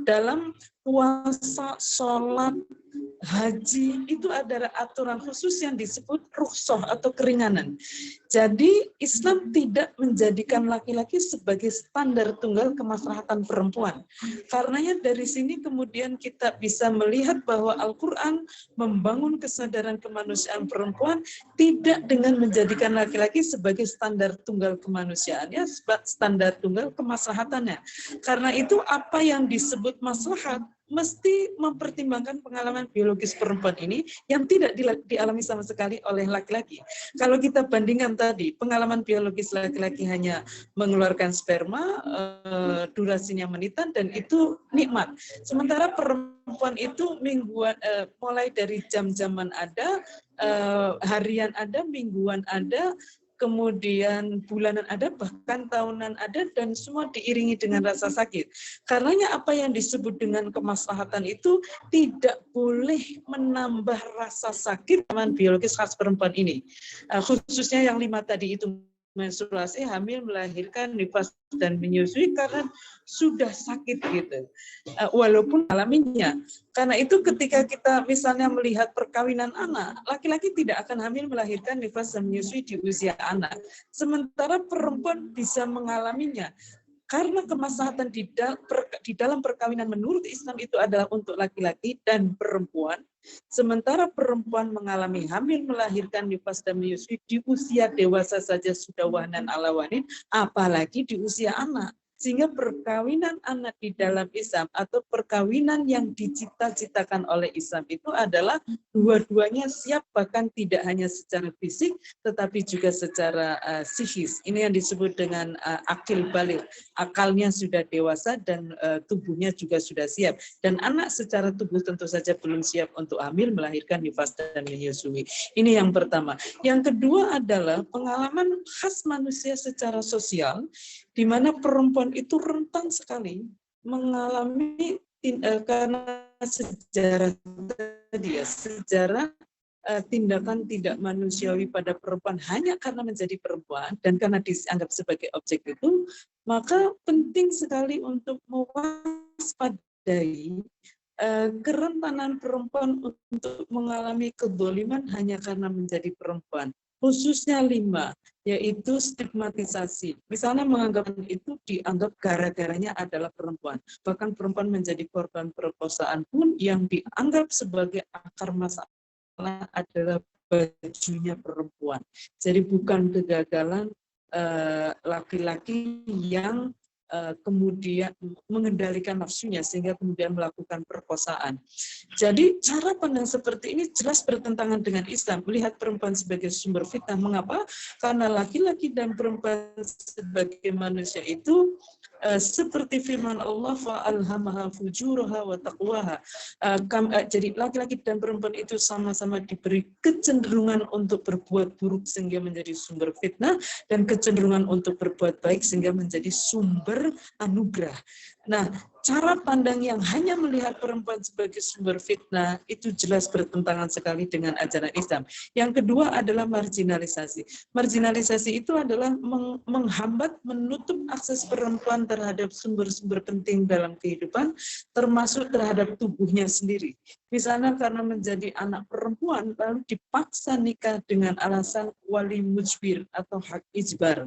dalam puasa, sholat, haji, itu ada aturan khusus yang disebut rukhsah atau keringanan. Jadi Islam tidak menjadikan laki-laki sebagai standar tunggal kemaslahatan perempuan. Karenanya dari sini kemudian kita bisa melihat bahwa Al-Quran membangun kesadaran kemanusiaan perempuan tidak dengan menjadikan laki-laki sebagai standar tunggal kemanusiaannya, standar tunggal kemaslahatannya. Karena itu apa yang disebut maslahat mesti mempertimbangkan pengalaman biologis perempuan ini yang tidak dialami sama sekali oleh laki-laki. Kalau kita bandingkan tadi, pengalaman biologis laki-laki hanya mengeluarkan sperma, durasinya menitan, dan itu nikmat. Sementara perempuan itu mingguan, mulai dari jam-jaman ada, harian ada, mingguan ada, kemudian bulanan ada, bahkan tahunan ada, dan semua diiringi dengan rasa sakit. Karenanya apa yang disebut dengan kemaslahatan itu tidak boleh menambah rasa sakit pengalaman biologis khas perempuan ini. Khususnya yang 5 tadi itu, menstruasi, hamil, melahirkan, nifas dan menyusui karena sudah sakit gitu. Walaupun alaminya. Karena itu ketika kita misalnya melihat perkawinan anak, laki-laki tidak akan hamil, melahirkan, nifas dan menyusui di usia anak. Sementara perempuan bisa mengalaminya. Karena kemaslahatan di dalam perkawinan menurut Islam itu adalah untuk laki-laki dan perempuan, sementara perempuan mengalami hamil, melahirkan, nifas dan menyusui di usia dewasa saja sudah wahnan ala wanin, apalagi di usia anak. Sehingga perkawinan anak di dalam Islam atau perkawinan yang dicita-citakan oleh Islam itu adalah dua-duanya siap, bahkan tidak hanya secara fisik tetapi juga secara psikis. Ini yang disebut dengan akil baligh. Akalnya sudah dewasa dan tubuhnya juga sudah siap. Dan anak secara tubuh tentu saja belum siap untuk hamil, melahirkan, nifas dan menyusui. Ini yang pertama. Yang kedua adalah pengalaman khas manusia secara sosial, di mana perempuan itu rentan sekali mengalami karena sejarah tadi ya, sejarah tindakan tidak manusiawi pada perempuan hanya karena menjadi perempuan dan karena dianggap sebagai objek itu, maka penting sekali untuk mewaspadai kerentanan perempuan untuk mengalami kezaliman hanya karena menjadi perempuan. Khususnya 5, yaitu stigmatisasi. Misalnya menganggap itu dianggap gara-garanya adalah perempuan. Bahkan perempuan menjadi korban perkosaan pun yang dianggap sebagai akar masalah adalah bajunya perempuan. Jadi bukan kegagalan laki-laki yang kemudian mengendalikan nafsunya sehingga kemudian melakukan perkosaan. Jadi cara pandang seperti ini jelas bertentangan dengan Islam, melihat perempuan sebagai sumber fitnah. Mengapa? Karena laki-laki dan perempuan sebagai manusia itu seperti firman Allah, fa'alhamaha fujuraha wa taqwaha. Jadi laki-laki dan perempuan itu sama-sama diberi kecenderungan untuk berbuat buruk sehingga menjadi sumber fitnah, dan kecenderungan untuk berbuat baik sehingga menjadi sumber anugerah. Nah, cara pandang yang hanya melihat perempuan sebagai sumber fitnah itu jelas bertentangan sekali dengan ajaran Islam. Yang kedua adalah marginalisasi. Marginalisasi itu adalah menghambat, menutup akses perempuan terhadap sumber-sumber penting dalam kehidupan, termasuk terhadap tubuhnya sendiri. Misalnya karena menjadi anak perempuan, lalu dipaksa nikah dengan alasan wali mujbir atau hak ijbar.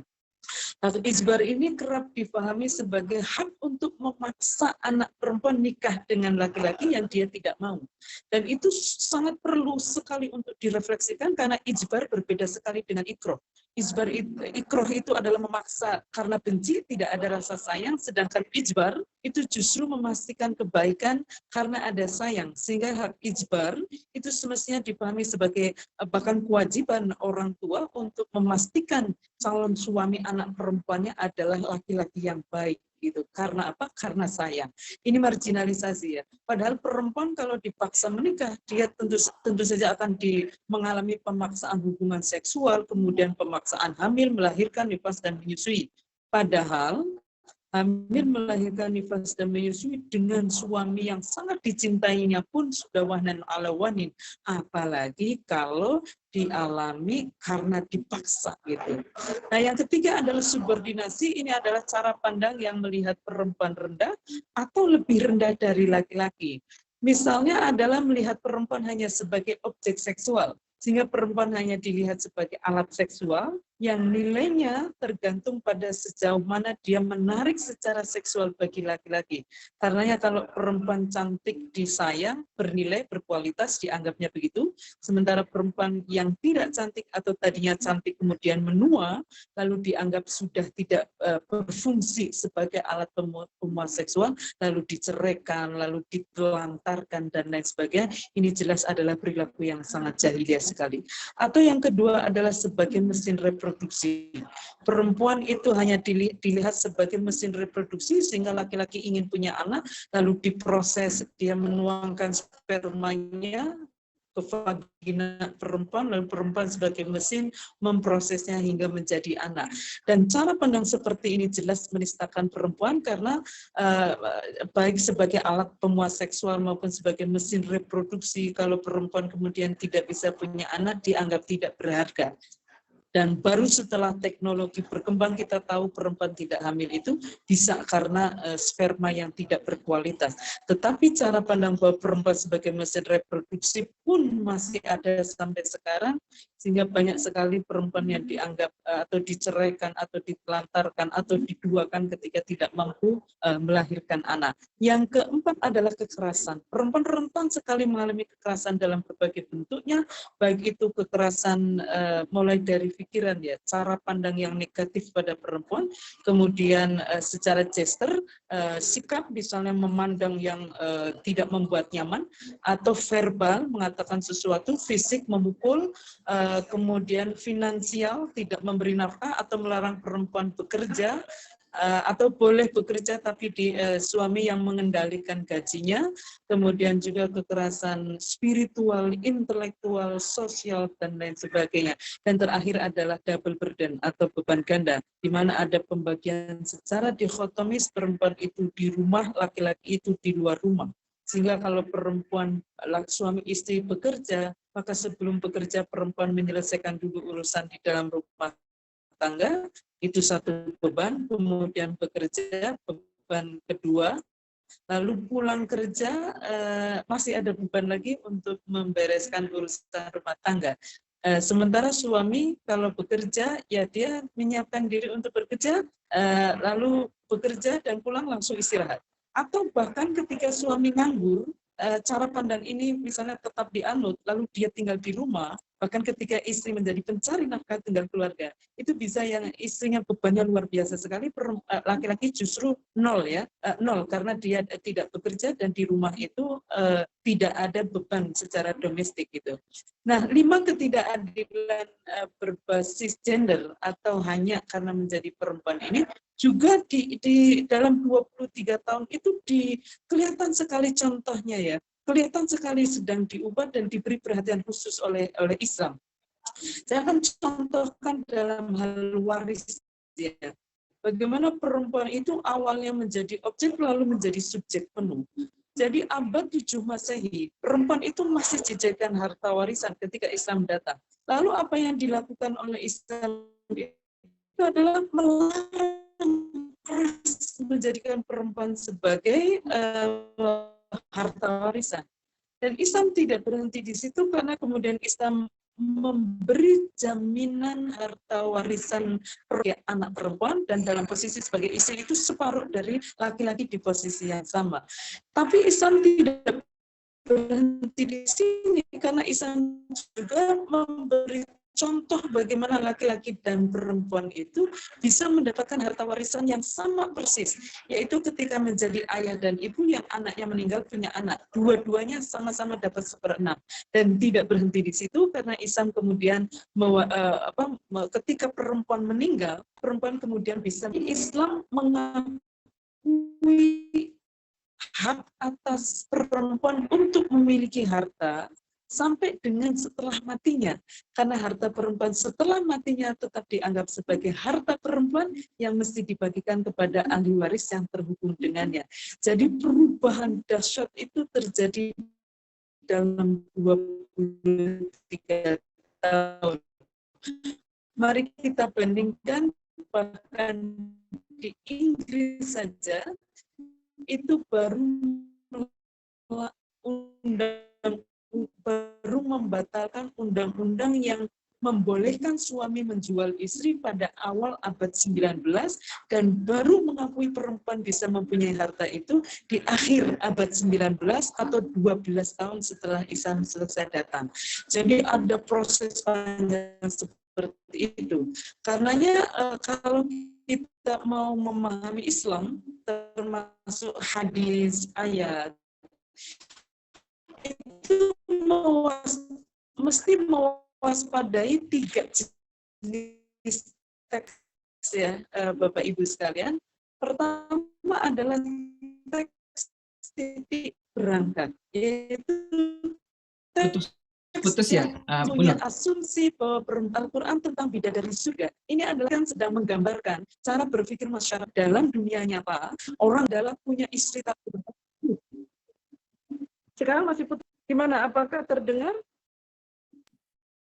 Hak ijbar ini kerap dipahami sebagai hak untuk memaksa anak perempuan nikah dengan laki-laki yang dia tidak mau. Dan itu sangat perlu sekali untuk direfleksikan karena ijbar berbeda sekali dengan ikroh. Ikroh itu adalah memaksa karena benci, tidak ada rasa sayang, sedangkan ijbar itu justru memastikan kebaikan karena ada sayang. Sehingga hak ijbar itu semestinya dipahami sebagai bahkan kewajiban orang tua untuk memastikan calon suami anak perempuannya adalah laki-laki yang baik. Gitu. Karena apa? Karena sayang. Ini marginalisasi ya. Padahal perempuan kalau dipaksa menikah, dia tentu saja akan mengalami pemaksaan hubungan seksual, kemudian pemaksaan hamil, melahirkan, nifas dan menyusui. Padahal hamil, melahirkan, nifas dan menyusui dengan suami yang sangat dicintainya pun sudah wahnan ala wanin. Apalagi kalau dialami karena dipaksa gitu. Nah, yang ketiga adalah subordinasi. Ini adalah cara pandang yang melihat perempuan rendah atau lebih rendah dari laki-laki. Misalnya adalah melihat perempuan hanya sebagai objek seksual, sehingga perempuan hanya dilihat sebagai alat seksual yang nilainya tergantung pada sejauh mana dia menarik secara seksual bagi laki-laki. Karenanya kalau perempuan cantik disayang, bernilai, berkualitas, dianggapnya begitu. Sementara perempuan yang tidak cantik atau tadinya cantik kemudian menua, lalu dianggap sudah tidak berfungsi sebagai alat pemuas seksual, lalu diceraikan, lalu ditelantarkan, dan lain sebagainya. Ini jelas adalah perilaku yang sangat jahiliyah sekali. Atau yang kedua adalah sebagai mesin reproduksi. Perempuan itu hanya dilihat sebagai mesin reproduksi sehingga laki-laki ingin punya anak, lalu diproses, dia menuangkan spermanya ke vagina perempuan, lalu perempuan sebagai mesin memprosesnya hingga menjadi anak. Dan cara pandang seperti ini jelas menistakan perempuan karena baik sebagai alat pemuas seksual maupun sebagai mesin reproduksi, kalau perempuan kemudian tidak bisa punya anak, dianggap tidak berharga. Dan baru setelah teknologi berkembang kita tahu perempuan tidak hamil itu bisa karena sperma yang tidak berkualitas. Tetapi cara pandang bahwa perempuan sebagai mesin reproduksi pun masih ada sampai sekarang, sehingga banyak sekali perempuan yang dianggap atau diceraikan atau ditelantarkan atau diduakan ketika tidak mampu melahirkan anak. Yang keempat adalah kekerasan. Perempuan rentan sekali mengalami kekerasan dalam berbagai bentuknya, baik itu kekerasan mulai dari pikiran ya, cara pandang yang negatif pada perempuan, kemudian secara gesture, sikap misalnya memandang yang tidak membuat nyaman, atau verbal mengatakan sesuatu, fisik memukul, kemudian finansial tidak memberi nafkah atau melarang perempuan bekerja, atau boleh bekerja tapi suami yang mengendalikan gajinya, kemudian juga kekerasan spiritual, intelektual, sosial, dan lain sebagainya. Dan terakhir adalah double burden atau beban ganda, di mana ada pembagian secara dikotomis, perempuan itu di rumah, laki-laki itu di luar rumah. Sehingga kalau perempuan, suami istri bekerja, maka sebelum bekerja perempuan menyelesaikan dulu urusan di dalam rumah tangga, itu satu beban, kemudian bekerja, beban kedua, lalu pulang kerja masih ada beban lagi untuk membereskan urusan rumah tangga. Sementara suami kalau bekerja, ya dia menyiapkan diri untuk bekerja, lalu bekerja dan pulang langsung istirahat. Atau bahkan ketika suami nganggur, cara pandang ini misalnya tetap dianut, lalu dia tinggal di rumah, bahkan ketika istri menjadi pencari nafkah tunggal keluarga, itu bisa yang istrinya bebannya luar biasa sekali, laki-laki justru nol ya, nol karena dia tidak bekerja dan di rumah itu tidak ada beban secara domestik gitu. Nah, 5 ketidakadilan berbasis gender atau hanya karena menjadi perempuan ini juga di dalam 23 tahun itu kelihatan sekali contohnya ya, kelihatan sekali sedang diubah dan diberi perhatian khusus oleh Islam. Saya akan contohkan dalam hal waris ya. Bagaimana perempuan itu awalnya menjadi objek lalu menjadi subjek penuh. Jadi abad 7 Masehi, perempuan itu masih dijajakan harta warisan ketika Islam datang. Lalu apa yang dilakukan oleh Islam itu adalah melarang keras menjadikan perempuan sebagai harta warisan. Dan Islam tidak berhenti di situ karena kemudian Islam memberi jaminan harta warisan anak perempuan dan dalam posisi sebagai istri itu separuh dari laki-laki di posisi yang sama. Tapi Islam tidak berhenti di sini karena Islam juga memberi contoh bagaimana laki-laki dan perempuan itu bisa mendapatkan harta warisan yang sama persis, yaitu ketika menjadi ayah dan ibu yang anaknya meninggal punya anak, dua-duanya sama-sama dapat 1/6. Dan tidak berhenti di situ karena Islam kemudian ketika perempuan meninggal, perempuan kemudian bisa, Islam mengakui hak atas perempuan untuk memiliki harta sampai dengan setelah matinya. Karena harta perempuan setelah matinya tetap dianggap sebagai harta perempuan yang mesti dibagikan kepada ahli waris yang terhubung dengannya. Jadi perubahan dahsyat itu terjadi dalam 23 tahun. Mari kita bandingkan, bahkan di Inggris saja, itu baru membatalkan undang-undang yang membolehkan suami menjual istri pada awal abad 19 dan baru mengakui perempuan bisa mempunyai harta itu di akhir abad 19 atau 12 tahun setelah Islam selesai datang. Jadi ada proses panjang seperti itu. Karenanya kalau kita mau memahami Islam, termasuk hadis, ayat, itu mesti mewaspadai 3 jenis teks ya, Bapak Ibu sekalian. Pertama adalah teks titik berangkat, yaitu putus ya, punya asumsi bahwa Al-Quran tentang bidadari surga ini adalah yang sedang menggambarkan cara berpikir masyarakat dalam dunia nyata. Orang adalah punya istri tak berhenti. Sekarang masih putus. Gimana? Apakah terdengar?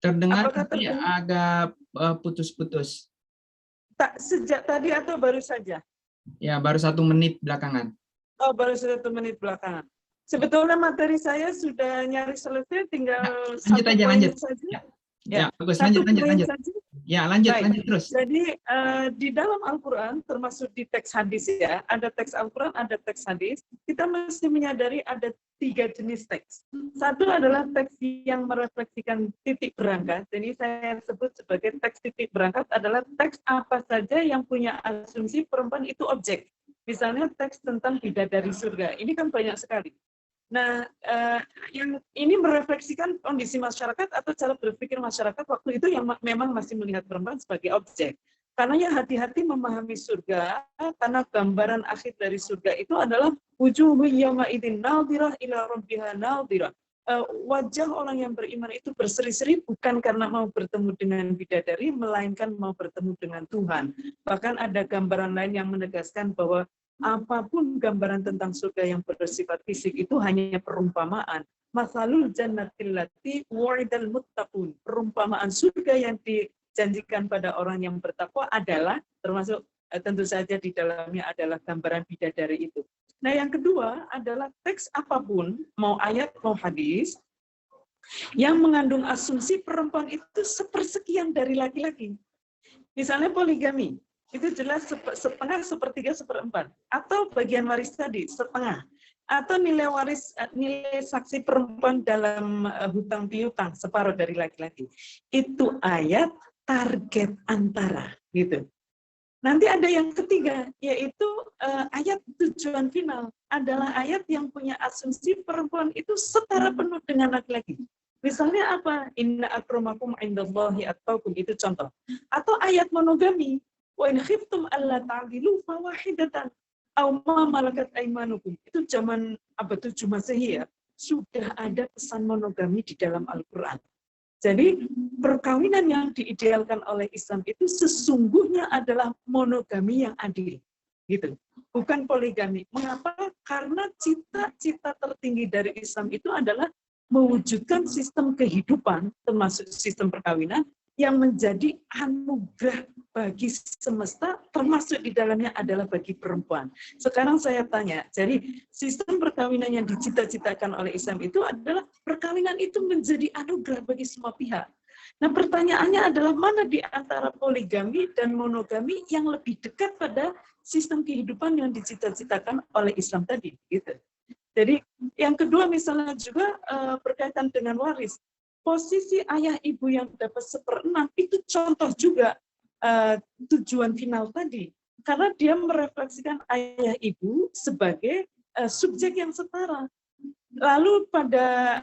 terdengar Apakah tapi terdengar? agak putus-putus. Tak sejak tadi atau baru saja? Ya, baru 1 menit belakangan. Oh, baru 1 menit belakangan. Sebetulnya materi saya sudah nyaris selesai, tinggal Lanjut 1 aja, poin lanjut. saja. Ya, bagus. 1 Lanjut. poin saja. Ya, lanjut terus. Jadi di dalam Al-Quran, termasuk di teks hadis ya, ada teks Al-Quran, ada teks hadis, kita mesti menyadari ada 3 jenis teks. Satu adalah teks yang merefleksikan titik berangkat, jadi saya sebut sebagai teks titik berangkat adalah teks apa saja yang punya asumsi perempuan itu objek. Misalnya teks tentang bidadari surga, ini kan banyak sekali. Nah, yang ini merefleksikan kondisi masyarakat atau cara berpikir masyarakat waktu itu yang memang masih melihat perempuan sebagai objek. Karena ya hati-hati memahami surga, karena gambaran akhir dari surga itu adalah wujuhu yawma idzin nadhirah ila rabbiha nadhirah. Wajah orang yang beriman itu berseri-seri bukan karena mau bertemu dengan bidadari, melainkan mau bertemu dengan Tuhan. Bahkan ada gambaran lain yang menegaskan bahwa apapun gambaran tentang surga yang bersifat fisik itu hanya perumpamaan. Masalul jannatil lati wa'idal muttaqun. Perumpamaan surga yang dijanjikan pada orang yang bertakwa adalah termasuk tentu saja di dalamnya adalah gambaran bidadari itu. Nah, yang kedua adalah teks apapun, mau ayat mau hadis, yang mengandung asumsi perempuan itu sepersekian dari laki-laki. Misalnya poligami. Itu jelas setengah, sepertiga, seperempat. Atau bagian waris tadi, setengah. Atau nilai saksi perempuan dalam hutang piutang, separuh dari laki-laki. Itu ayat target antara. Gitu. Nanti ada yang ketiga, yaitu ayat tujuan final. Adalah ayat yang punya asumsi perempuan itu setara penuh dengan laki-laki. Misalnya apa? Inna akramakum indallahi atqakum, itu contoh. Atau ayat monogami. Wa in khiftum alla ta'dilu fawahidatan aw ma malakat aymanukum. Itu zaman abad 7 Masehi ya, sudah ada pesan monogami di dalam Al-Qur'an. Jadi perkawinan yang diidealkan oleh Islam itu sesungguhnya adalah monogami yang adil. Gitu. Bukan poligami. Mengapa? Karena cita-cita tertinggi dari Islam itu adalah mewujudkan sistem kehidupan termasuk sistem perkawinan yang menjadi anugerah bagi semesta, termasuk di dalamnya adalah bagi perempuan. Sekarang saya tanya, jadi sistem perkawinan yang dicita-citakan oleh Islam itu adalah perkawinan itu menjadi anugerah bagi semua pihak. Nah, pertanyaannya adalah mana di antara poligami dan monogami yang lebih dekat pada sistem kehidupan yang dicita-citakan oleh Islam tadi, gitu. Jadi yang kedua misalnya juga berkaitan dengan waris. Posisi ayah ibu yang dapat 1/6 itu contoh juga tujuan final tadi. Karena dia merefleksikan ayah ibu sebagai subjek yang setara. Lalu pada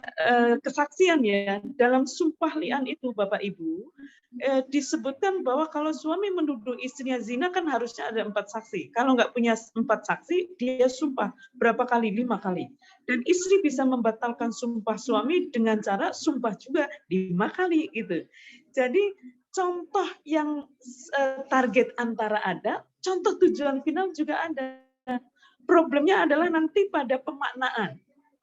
kesaksian ya, dalam sumpah li'an itu Bapak Ibu, disebutkan bahwa kalau suami menuduh istrinya zina kan harusnya ada 4 saksi. Kalau nggak punya 4 saksi, dia sumpah berapa kali? 5 kali. Dan istri bisa membatalkan sumpah suami dengan cara sumpah juga 5 kali gitu. Jadi contoh yang target antara ada, contoh tujuan final juga ada. Problemnya adalah nanti pada pemaknaan.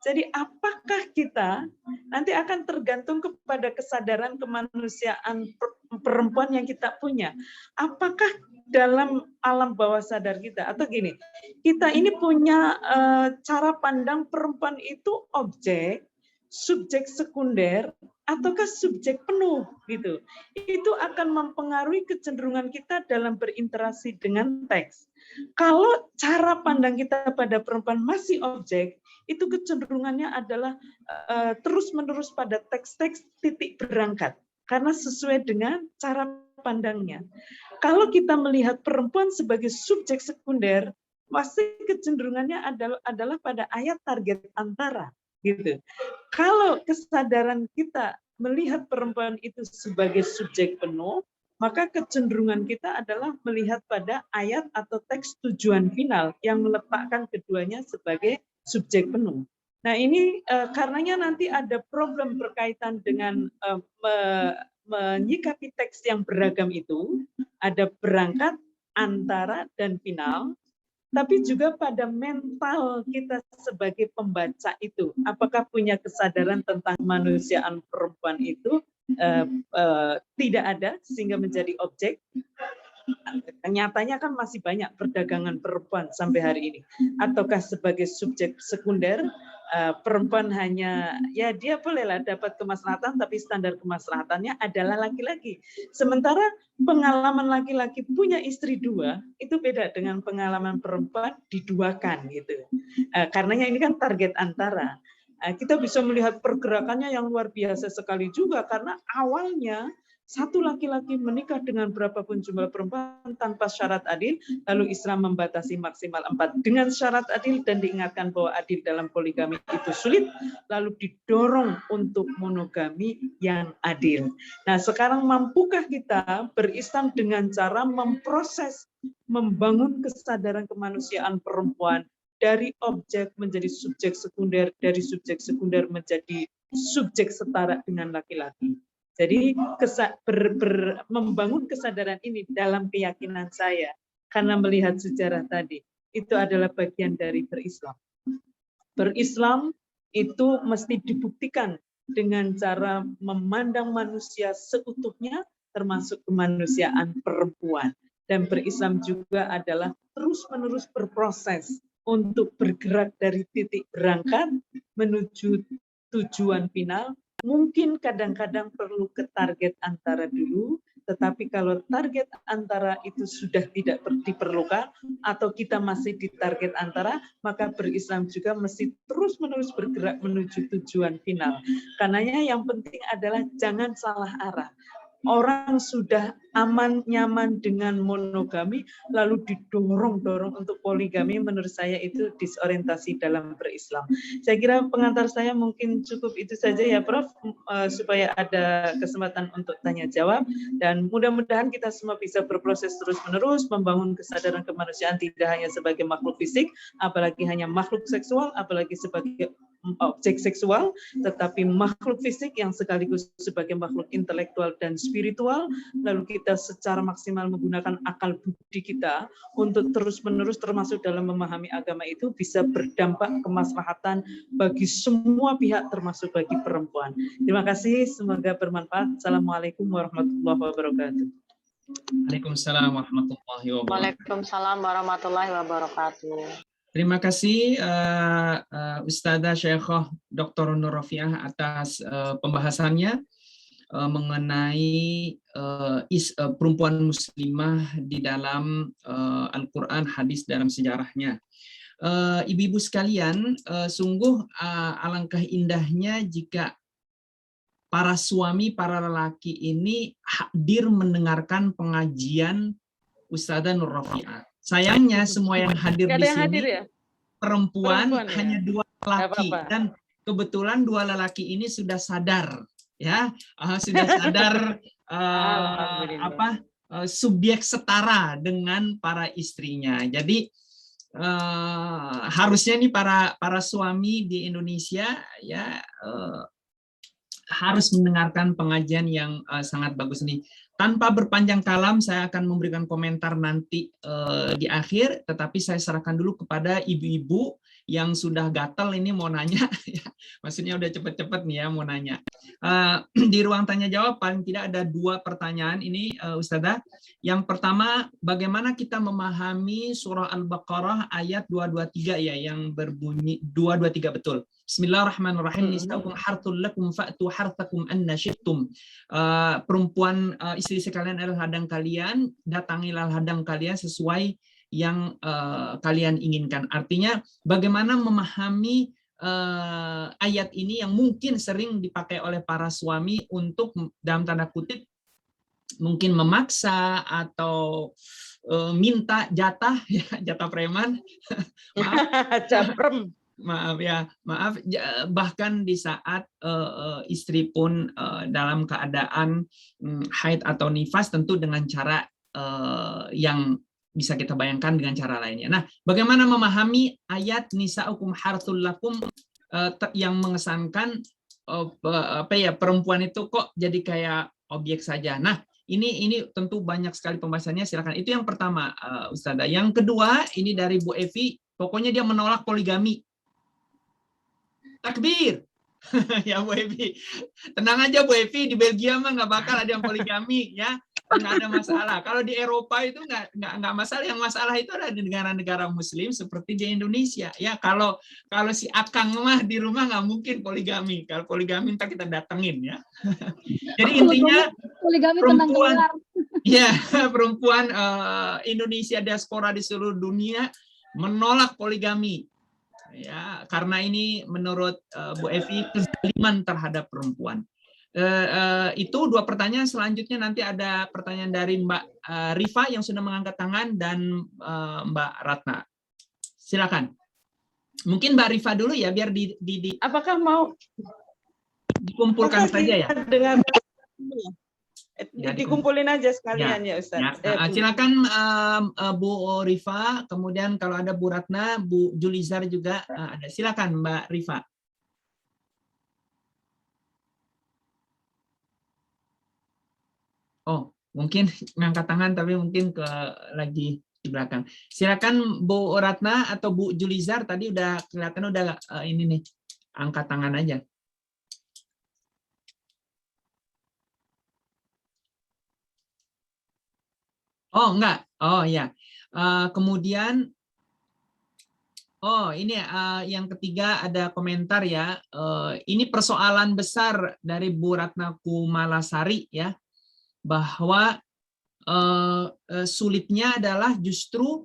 Jadi apakah kita nanti akan tergantung kepada kesadaran kemanusiaan perempuan yang kita punya. Apakah dalam alam bawah sadar kita, atau gini, kita ini punya cara pandang perempuan itu objek, subjek sekunder, ataukah subjek penuh gitu. Itu akan mempengaruhi kecenderungan kita dalam berinteraksi dengan teks. Kalau cara pandang kita pada perempuan masih objek, itu kecenderungannya adalah terus-menerus pada teks-teks titik berangkat. Karena sesuai dengan cara pandangnya. Kalau kita melihat perempuan sebagai subjek sekunder, pasti kecenderungannya adalah pada ayat target antara. Gitu. Kalau kesadaran kita melihat perempuan itu sebagai subjek penuh, maka kecenderungan kita adalah melihat pada ayat atau teks tujuan final yang meletakkan keduanya sebagai subjek penuh. Nah ini karenanya nanti ada problem berkaitan dengan menyikapi teks yang beragam itu, ada berangkat, antara, dan final. tapi juga pada mental kita sebagai pembaca itu. Apakah punya kesadaran tentang kemanusiaan perempuan itu tidak ada sehingga menjadi objek? Nyatanya kan masih banyak perdagangan perempuan sampai hari ini. Ataukah sebagai subjek sekunder, perempuan hanya, ya dia bolehlah dapat kemaslahatan, tapi standar kemaslahatannya adalah laki-laki. Sementara pengalaman laki-laki punya istri dua, itu beda dengan pengalaman perempuan diduakan gitu. Karenanya ini kan target antara. Kita bisa melihat pergerakannya yang luar biasa sekali juga, karena awalnya satu laki-laki menikah dengan berapapun jumlah perempuan tanpa syarat adil, lalu Islam membatasi maksimal 4 dengan syarat adil dan diingatkan bahwa adil dalam poligami itu sulit, lalu didorong untuk monogami yang adil. Nah, sekarang mampukah kita berislam dengan cara memproses, membangun kesadaran kemanusiaan perempuan dari objek menjadi subjek sekunder, dari subjek sekunder menjadi subjek setara dengan laki-laki. Jadi membangun kesadaran ini dalam keyakinan saya, karena melihat sejarah tadi, itu adalah bagian dari berislam. Berislam itu mesti dibuktikan dengan cara memandang manusia seutuhnya, termasuk kemanusiaan perempuan. Dan berislam juga adalah terus-menerus berproses untuk bergerak dari titik berangkat menuju tujuan final. Mungkin kadang-kadang perlu ke target antara dulu, tetapi kalau target antara itu sudah tidak diperlukan atau kita masih di target antara, maka berislam juga mesti terus-menerus bergerak menuju tujuan final. Karenanya yang penting adalah jangan salah arah. Orang sudah aman, nyaman dengan monogami, lalu didorong-dorong untuk poligami, menurut saya itu disorientasi dalam berislam. Saya kira pengantar saya mungkin cukup itu saja ya Prof, supaya ada kesempatan untuk tanya jawab, dan mudah-mudahan kita semua bisa berproses terus-menerus, membangun kesadaran kemanusiaan tidak hanya sebagai makhluk fisik, apalagi hanya makhluk seksual, apalagi sebagai objek seksual, tetapi makhluk fisik yang sekaligus sebagai makhluk intelektual dan spiritual, lalu kita secara maksimal menggunakan akal budi kita untuk terus-menerus termasuk dalam memahami agama itu bisa berdampak kemaslahatan bagi semua pihak termasuk bagi perempuan. Terima kasih, semoga bermanfaat. Assalamualaikum warahmatullahi wabarakatuh. Waalaikumsalam warahmatullahi wabarakatuh. Waalaikumsalam warahmatullahi wabarakatuh. Terima kasih Ustadzah Syekhah Dr. Nur Rofiah atas pembahasannya mengenai perempuan muslimah di dalam Al-Quran, hadis dalam sejarahnya. Ibu-ibu sekalian, sungguh alangkah indahnya jika para suami, para lelaki ini hadir mendengarkan pengajian Ustadzah Nur Rofiah. Sayangnya semua yang hadir di sini perempuan hanya 2 lelaki, dan kebetulan 2 lelaki ini sudah sadar, ya, sudah sadar subjek setara dengan para istrinya. Jadi harusnya nih para suami di Indonesia ya harus mendengarkan pengajian yang sangat bagus ini. Tanpa berpanjang kalam, saya akan memberikan komentar nanti di akhir, tetapi saya serahkan dulu kepada ibu-ibu yang sudah gatal ini mau nanya, ya, maksudnya udah cepet-cepet nih ya mau nanya. Di ruang tanya jawab paling tidak ada 2 pertanyaan ini, Ustadzah. Yang pertama, bagaimana kita memahami surah Al-Baqarah ayat 223 ya, yang berbunyi 223 betul. Bismillahirrahmanirrahim. Nisaukum harthul lakum fa'tu harthakum anna syi'tum. Perempuan istri sekalian adalah ladang kalian, datangilah ladang kalian sesuai yang kalian inginkan. Artinya bagaimana memahami ayat ini yang mungkin sering dipakai oleh para suami untuk dalam tanda kutip mungkin memaksa atau minta jatah, ya, jatah preman. Maaf ya, maaf. Bahkan di saat istri pun dalam keadaan haid atau nifas, tentu dengan cara yang bisa kita bayangkan dengan cara lainnya. Nah, bagaimana memahami ayat nisaukum harthul lakum yang mengesankan perempuan itu kok jadi kayak objek saja. Nah, Ini tentu banyak sekali pembahasannya. Silakan. Itu yang pertama, Ustazah. Yang kedua, ini dari Bu Evi. Pokoknya dia menolak poligami. Takbir. Ya Bu Evi, tenang aja Bu Evi, di Belgia mah nggak bakal ada yang poligami ya, nggak ada masalah. Kalau di Eropa itu nggak masalah. Yang masalah itu ada di negara-negara Muslim seperti di Indonesia ya. Kalau si Akang mah di rumah nggak mungkin poligami. Kalau poligami ntar kita datengin ya. Jadi intinya Poligami tenang perempuan, keluar. ya perempuan Indonesia diaspora di seluruh dunia menolak poligami. Ya, karena ini menurut Bu Evi kezaliman terhadap perempuan. Itu 2 pertanyaan. Selanjutnya nanti ada pertanyaan dari Mbak Rifa yang sudah mengangkat tangan dan Mbak Ratna. Silakan. Mungkin Mbak Rifa dulu ya, biar Apakah mau dikumpulkan saja ya. dengan Ya, dikumpulin aja sekalian ya, Ustaz. Ya, silakan Bu Rifa, kemudian kalau ada Bu Ratna, Bu Julizar juga ada. Silakan Mbak Rifa. Oh, mungkin ngangkat tangan tapi mungkin lagi di belakang. Silakan Bu Ratna atau Bu Julizar, tadi udah kelihatan udah ini nih, angkat tangan aja. Oh, enggak. Oh, ya. Kemudian, ini yang ketiga ada komentar ya. Ini persoalan besar dari Bu Ratna Kumalasari ya, bahwa sulitnya adalah justru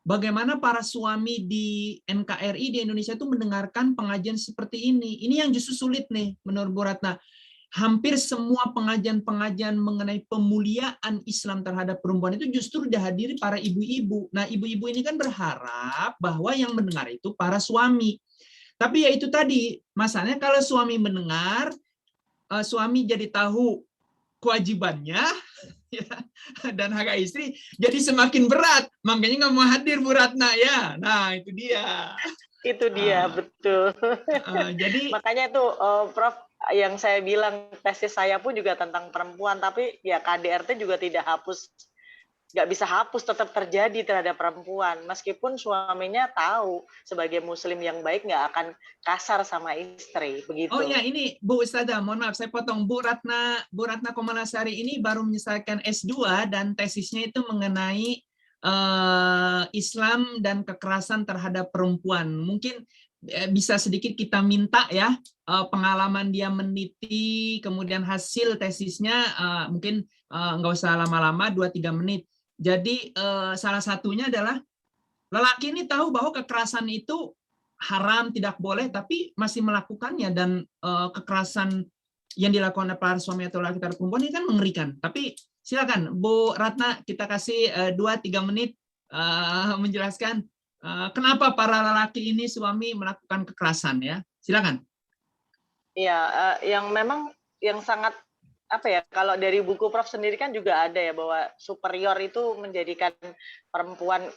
bagaimana para suami di NKRI di Indonesia itu mendengarkan pengajian seperti ini. Ini yang justru sulit nih menurut Bu Ratna. Hampir semua pengajian-pengajian mengenai pemuliaan Islam terhadap perempuan itu justru dihadiri para ibu-ibu. Nah, ibu-ibu ini kan berharap bahwa yang mendengar itu para suami. Tapi ya itu tadi, masalahnya kalau suami mendengar, suami jadi tahu kewajibannya, ya, dan hak istri jadi semakin berat. Makanya nggak mau hadir Bu Ratna ya. Nah, itu dia. Itu dia, betul. Jadi makanya itu Prof, yang saya bilang tesis saya pun juga tentang perempuan, tapi ya KDRT juga tidak hapus, nggak bisa hapus, tetap terjadi terhadap perempuan meskipun suaminya tahu sebagai muslim yang baik nggak akan kasar sama istri, begitu. Oh ya, ini Bu Ustazah, mohon maaf saya potong. Bu Ratna Kumalasari ini baru menyelesaikan S2 dan tesisnya itu mengenai Islam dan kekerasan terhadap perempuan. Mungkin bisa sedikit kita minta ya pengalaman dia meneliti, kemudian hasil tesisnya mungkin nggak usah lama-lama, 2-3 menit. Jadi salah satunya adalah lelaki ini tahu bahwa kekerasan itu haram, tidak boleh, tapi masih melakukannya, dan kekerasan yang dilakukan oleh para suami atau laki terhadap perempuan ini kan mengerikan. Tapi silakan Bu Ratna, kita kasih 2-3 menit menjelaskan kenapa para lelaki ini suami melakukan kekerasan ya. Silakan. Iya, yang memang yang sangat apa ya, kalau dari buku Prof sendiri kan juga ada ya bahwa superior itu menjadikan perempuan,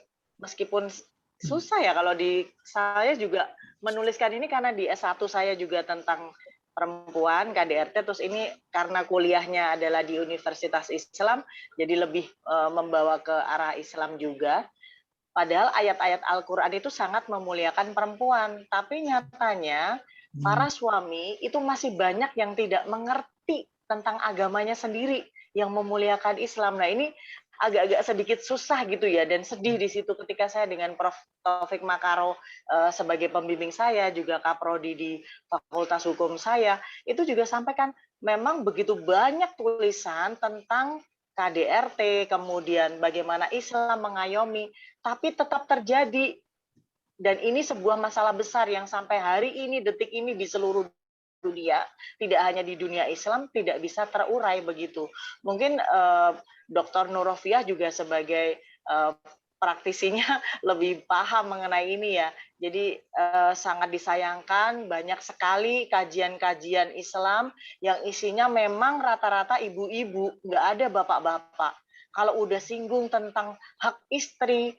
meskipun susah ya kalau di saya juga menuliskan ini karena di S1 saya juga tentang perempuan KDRT, terus ini karena kuliahnya adalah di Universitas Islam jadi lebih membawa ke arah Islam juga. Padahal ayat-ayat Al-Quran itu sangat memuliakan perempuan, tapi nyatanya para suami itu masih banyak yang tidak mengerti tentang agamanya sendiri yang memuliakan Islam. Nah, ini agak-agak sedikit susah gitu ya, dan sedih di situ ketika saya dengan Prof. Taufik Makaro sebagai pembimbing saya, juga Kaprodi di Fakultas Hukum saya, itu juga sampaikan memang begitu banyak tulisan tentang KDRT, kemudian bagaimana Islam mengayomi, tapi tetap terjadi. Dan ini sebuah masalah besar yang sampai hari ini, detik ini di seluruh dunia, tidak hanya di dunia Islam, tidak bisa terurai begitu. Mungkin Dr. Nurofiah juga sebagai praktisinya lebih paham mengenai ini ya. Jadi sangat disayangkan banyak sekali kajian-kajian Islam yang isinya memang rata-rata ibu-ibu, nggak ada bapak-bapak. Kalau udah singgung tentang hak istri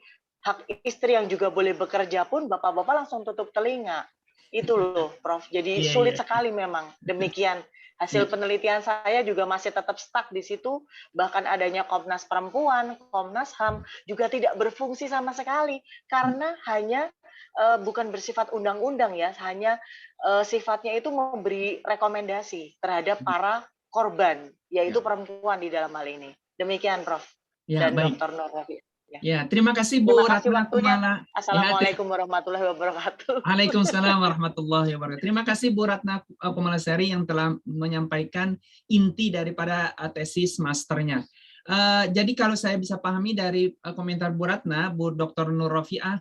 yang juga boleh bekerja pun bapak-bapak langsung tutup telinga. Itu loh, Prof. Jadi sulit sekali memang. Demikian. Hasil penelitian saya juga masih tetap stuck di situ, bahkan adanya Komnas Perempuan, Komnas HAM juga tidak berfungsi sama sekali karena hanya bukan bersifat undang-undang ya, hanya sifatnya itu memberi rekomendasi terhadap para korban, yaitu perempuan di dalam hal ini. Demikian Prof. Ya, Dan baik. Dr. Nur Rofi. Ya, terima kasih Bu Terima kasih Ratna waktunya. Kumala. Assalamualaikum warahmatullahi wabarakatuh. Waalaikumsalam warahmatullahi wabarakatuh. Terima kasih Bu Ratna Kumalasari yang telah menyampaikan inti daripada tesis masternya. Jadi kalau saya bisa pahami dari komentar Bu Ratna, Bu Dr. Nur Rofiah,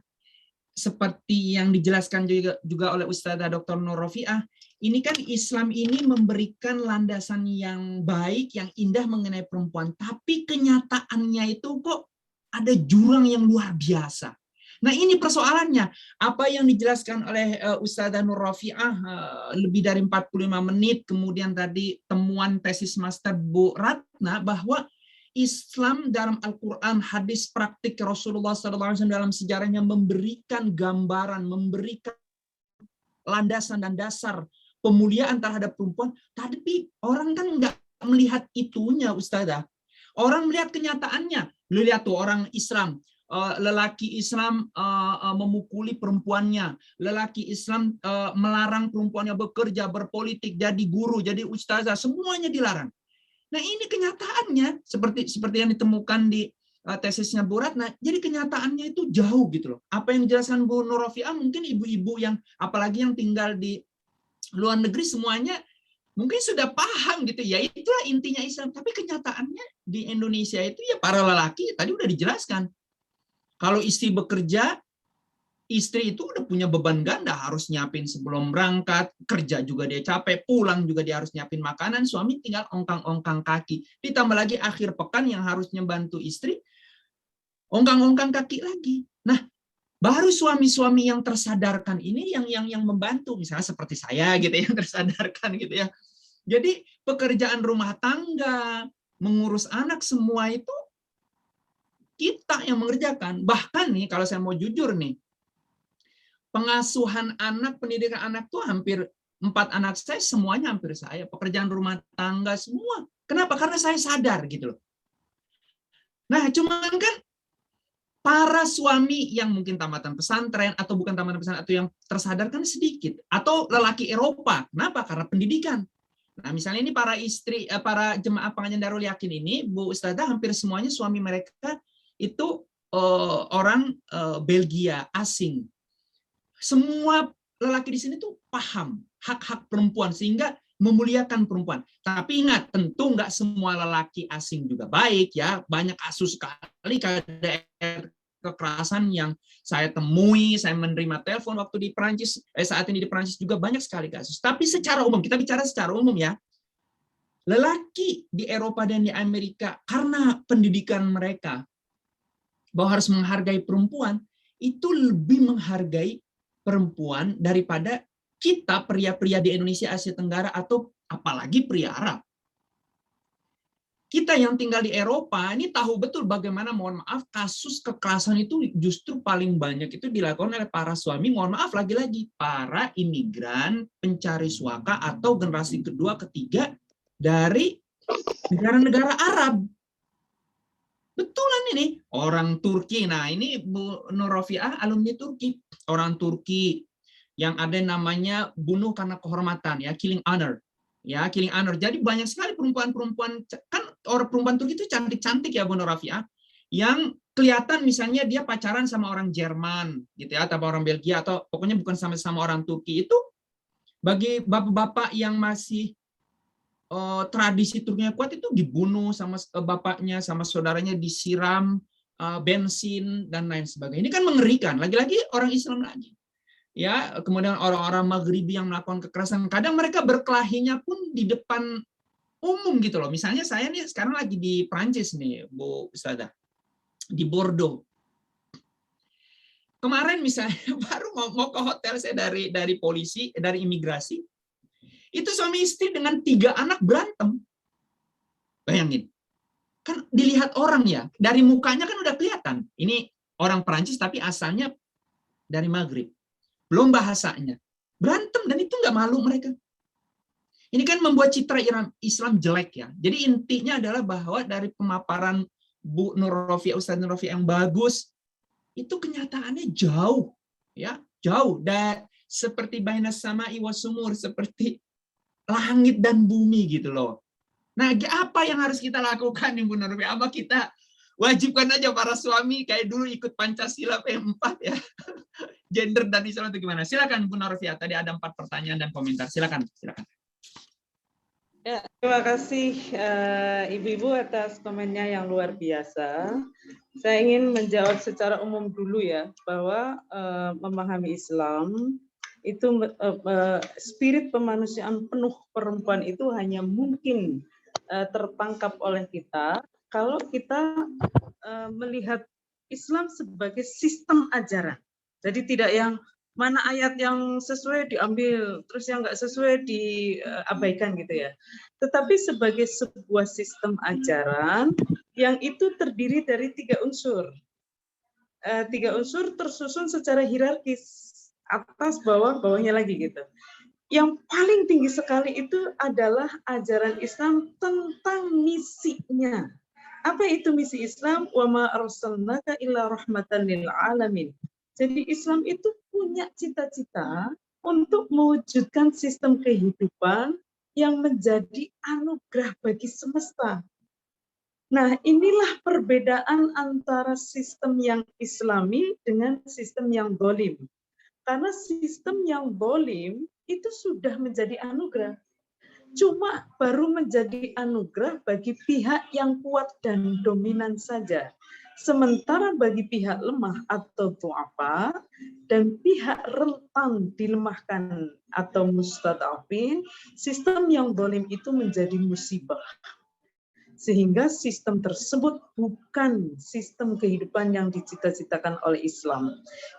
seperti yang dijelaskan juga oleh Ustazah Dr. Nur Rofiah, ini kan Islam ini memberikan landasan yang baik, yang indah mengenai perempuan, tapi kenyataannya itu kok ada jurang yang luar biasa. Nah ini persoalannya, apa yang dijelaskan oleh Ustazah Nur Rofiah lebih dari 45 menit, kemudian tadi temuan tesis master Bu Ratna, bahwa Islam dalam Al-Quran, hadis praktik Rasulullah SAW dalam sejarahnya memberikan gambaran, memberikan landasan dan dasar pemuliaan terhadap perempuan, tapi orang kan nggak melihat itunya, Ustazah. Orang melihat kenyataannya. Lihat tuh orang Islam, lelaki Islam memukuli perempuannya, lelaki Islam melarang perempuannya bekerja, berpolitik, jadi guru, jadi ustazah, semuanya dilarang. Nah ini kenyataannya seperti yang ditemukan di tesisnya Bu Ratna. Jadi kenyataannya itu jauh gitu loh. Apa yang dijelaskan Bu Nur Rofiah, mungkin ibu-ibu yang apalagi yang tinggal di luar negeri semuanya mungkin sudah paham gitu ya, itulah intinya Islam. Tapi kenyataannya di Indonesia itu ya para lelaki tadi udah dijelaskan. Kalau istri bekerja, istri itu udah punya beban ganda, harus nyiapin sebelum berangkat, kerja juga dia capek, pulang juga dia harus nyiapin makanan, suami tinggal ongkang-ongkang kaki. Ditambah lagi akhir pekan yang harusnya bantu istri, ongkang-ongkang kaki lagi. Nah, baru suami-suami yang tersadarkan ini yang membantu, misalnya seperti saya gitu yang tersadarkan gitu ya. Jadi pekerjaan rumah tangga, mengurus anak semua itu kita yang mengerjakan. Bahkan nih kalau saya mau jujur nih, pengasuhan anak, pendidikan anak tuh hampir 4 anak saya semuanya hampir saya, pekerjaan rumah tangga semua. Kenapa? Karena saya sadar gitu loh. Nah, cuman kan para suami yang mungkin tamatan pesantren atau bukan tamatan pesantren atau yang tersadarkan sedikit, atau lelaki Eropa. Kenapa? Karena pendidikan. Nah, misalnya ini para istri, para jemaah pengajian Darul Yakin ini, Bu Ustazah, hampir semuanya suami mereka itu orang Belgia, asing. Semua lelaki di sini tuh paham hak-hak perempuan sehingga memuliakan perempuan. Tapi ingat, tentu nggak semua lelaki asing juga baik ya. Banyak kasus sekali KDR kekerasan yang saya temui, saya menerima telepon waktu di Perancis, saat ini di Perancis juga banyak sekali kasus. Tapi secara umum, kita bicara secara umum ya, lelaki di Eropa dan di Amerika karena pendidikan mereka bahwa harus menghargai perempuan, itu lebih menghargai perempuan daripada kita pria-pria di Indonesia, Asia Tenggara, atau apalagi pria Arab. Kita yang tinggal di Eropa ini tahu betul bagaimana, mohon maaf, kasus kekerasan itu justru paling banyak itu dilakukan oleh para suami, mohon maaf lagi-lagi, para imigran pencari suaka atau generasi kedua, ketiga dari negara-negara Arab. Betulan ini, orang Turki. Nah ini Bu Nur Rofiah alumni Turki. Orang Turki yang ada namanya bunuh karena kehormatan, ya, killing honor. Ya, killing honor. Jadi banyak sekali perempuan-perempuan, kan orang perempuan Turki itu cantik-cantik ya Bu Nur Rofiah, yang kelihatan misalnya dia pacaran sama orang Jerman gitu ya, atau orang Belgia, atau pokoknya bukan sama-sama orang Turki. Itu bagi bapak-bapak yang masih tradisi Turkinya kuat itu dibunuh sama bapaknya, sama saudaranya, disiram bensin dan lain sebagainya. Ini kan mengerikan. Lagi-lagi orang Islam lagi. Ya, kemudian orang-orang Maghribi yang melakukan kekerasan, kadang mereka berkelahinya pun di depan umum gitu loh. Misalnya saya nih sekarang lagi di Prancis nih, Bu Ustazah, di Bordeaux. Kemarin misalnya baru mau ke hotel saya dari polisi, dari imigrasi, itu suami istri dengan 3 anak berantem. Bayangin. Kan dilihat orang ya, dari mukanya kan udah kelihatan. Ini orang Perancis tapi asalnya dari Maghrib. Belum bahasanya. Berantem, dan itu nggak malu mereka. Ini kan membuat citra Islam jelek ya. Jadi intinya adalah bahwa dari pemaparan Bu Nur Rofiah, Ustaz Nur Rofiah yang bagus, itu kenyataannya jauh, ya, jauh. Dan seperti bainas sama'i was sumur, seperti langit dan bumi gitu loh. Nah, apa yang harus kita lakukan Ibu Nur Rofiah? Apa kita wajibkan aja para suami kayak dulu ikut Pancasila P4 ya? Gender dan Islam itu gimana? Silakan Bu Nur Rofiah. Tadi ada 4 pertanyaan dan komentar. Silakan, silakan. Ya, terima kasih Ibu-ibu atas komennya yang luar biasa. Saya ingin menjawab secara umum dulu ya, bahwa memahami Islam itu spirit kemanusiaan penuh perempuan itu hanya mungkin tertangkap oleh kita kalau kita melihat Islam sebagai sistem ajaran. Jadi tidak yang mana ayat yang sesuai diambil, terus yang nggak sesuai diabaikan gitu ya. Tetapi sebagai sebuah sistem ajaran yang itu terdiri dari 3 unsur. 3 unsur tersusun secara hierarkis, atas, bawah, bawahnya lagi gitu. Yang paling tinggi sekali itu adalah ajaran Islam tentang misinya. Apa itu misi Islam? Wa ma arsalnaka illa rahmatan lil alamin. Jadi Islam itu punya cita-cita untuk mewujudkan sistem kehidupan yang menjadi anugerah bagi semesta. Nah, inilah perbedaan antara sistem yang Islami dengan sistem yang dolim. Karena sistem yang dolim itu sudah menjadi anugerah. Cuma baru menjadi anugerah bagi pihak yang kuat dan dominan saja. Sementara bagi pihak lemah atau du'afa dan pihak rentan dilemahkan atau mustad'afin, sistem yang dolim itu menjadi musibah. Sehingga sistem tersebut bukan sistem kehidupan yang dicita-citakan oleh Islam.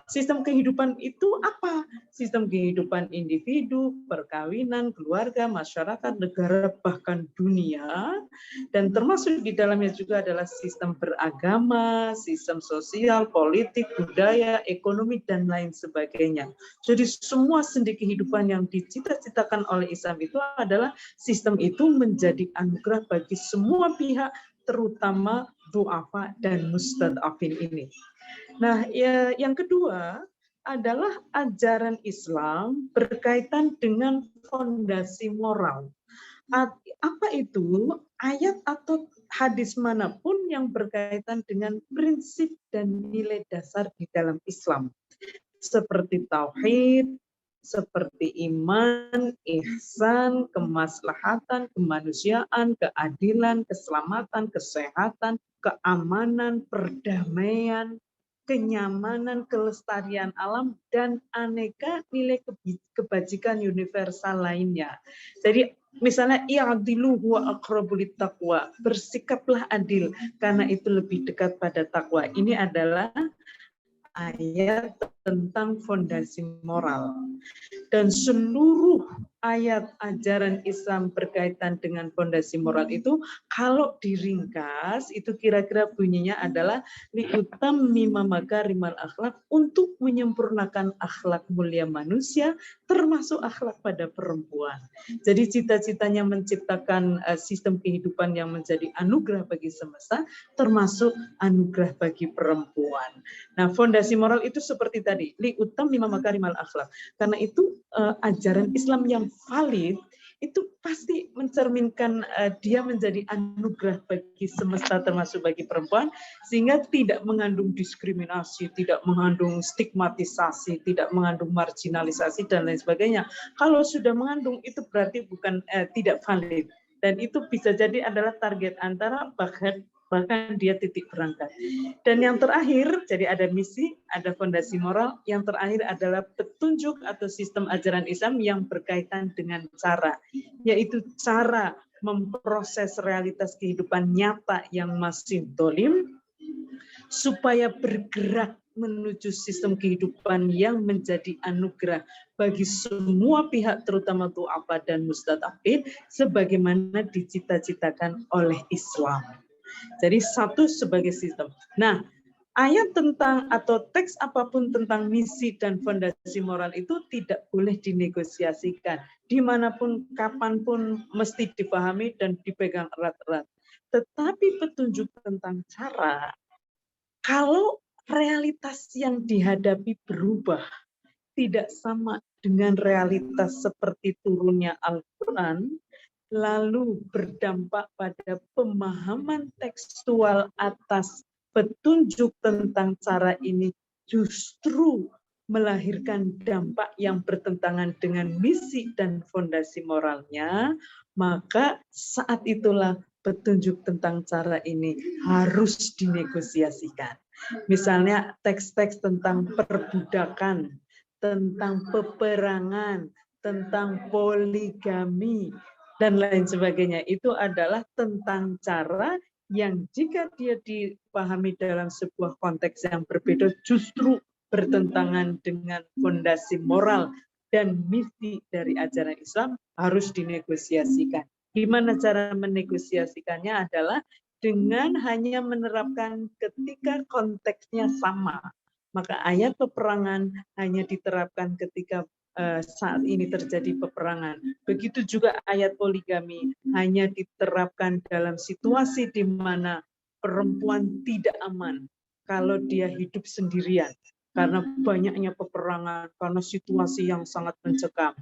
Sistem kehidupan itu apa? Sistem kehidupan individu, perkawinan, keluarga, masyarakat, negara, bahkan dunia. Dan termasuk di dalamnya juga adalah sistem beragama, sistem sosial, politik, budaya, ekonomi, dan lain sebagainya. Jadi semua sendi kehidupan yang dicita-citakan oleh Islam itu adalah sistem itu menjadi anugerah bagi semua pihak, terutama du'afa dan mustad'afin ini. Nah, yang kedua adalah ajaran Islam berkaitan dengan fondasi moral. Apa itu? Ayat atau hadis manapun yang berkaitan dengan prinsip dan nilai dasar di dalam Islam. Seperti tauhid, seperti iman, ihsan, kemaslahatan, kemanusiaan, keadilan, keselamatan, kesehatan, keamanan, perdamaian, kenyamanan, kelestarian alam, dan aneka nilai kebajikan universal lainnya. Jadi misalnya i'dilu huwa aqrabu littaqwa, bersikaplah adil karena itu lebih dekat pada takwa. Ini adalah ayat tentang fondasi moral. Dan seluruh ayat ajaran Islam berkaitan dengan fondasi moral itu kalau diringkas itu kira-kira bunyinya adalah liutammima makarimal akhlak, untuk menyempurnakan akhlak mulia manusia termasuk akhlak pada perempuan. Jadi cita-citanya menciptakan sistem kehidupan yang menjadi anugerah bagi semesta termasuk anugerah bagi perempuan. Nah, fondasi moral itu seperti tadi, liutammima makarimal akhlak. Karena itu ajaran Islam yang valid itu pasti mencerminkan dia menjadi anugerah bagi semesta termasuk bagi perempuan, sehingga tidak mengandung diskriminasi, tidak mengandung stigmatisasi, tidak mengandung marginalisasi dan lain sebagainya. Kalau sudah mengandung itu berarti bukan tidak valid, dan itu bisa jadi adalah target antara bahkan dia titik berangkat. Dan yang terakhir, jadi ada misi, ada fondasi moral, yang terakhir adalah petunjuk atau sistem ajaran Islam yang berkaitan dengan cara, yaitu cara memproses realitas kehidupan nyata yang masih dolim, supaya bergerak menuju sistem kehidupan yang menjadi anugerah bagi semua pihak, terutama du'afa dan mustad'afin, sebagaimana dicita-citakan oleh Islam. Jadi satu sebagai sistem. Nah, ayat tentang atau teks apapun tentang misi dan fondasi moral itu tidak boleh dinegosiasikan. Dimanapun, kapanpun mesti dipahami dan dipegang erat-erat. Tetapi petunjuk tentang cara, kalau realitas yang dihadapi berubah, tidak sama dengan realitas seperti turunnya Al-Quran, lalu berdampak pada pemahaman tekstual atas petunjuk tentang cara ini justru melahirkan dampak yang bertentangan dengan misi dan fondasi moralnya, maka saat itulah petunjuk tentang cara ini harus dinegosiasikan. Misalnya teks-teks tentang perbudakan, tentang peperangan, tentang poligami, dan lain sebagainya. Itu adalah tentang cara yang jika dia dipahami dalam sebuah konteks yang berbeda justru bertentangan dengan fondasi moral dan misi dari ajaran Islam harus dinegosiasikan. Gimana cara menegosiasikannya adalah dengan hanya menerapkan ketika konteksnya sama. Maka ayat peperangan hanya diterapkan ketika saat ini terjadi peperangan. Begitu juga ayat poligami hanya diterapkan dalam situasi di mana perempuan tidak aman kalau dia hidup sendirian karena banyaknya peperangan, karena situasi yang sangat mencekam.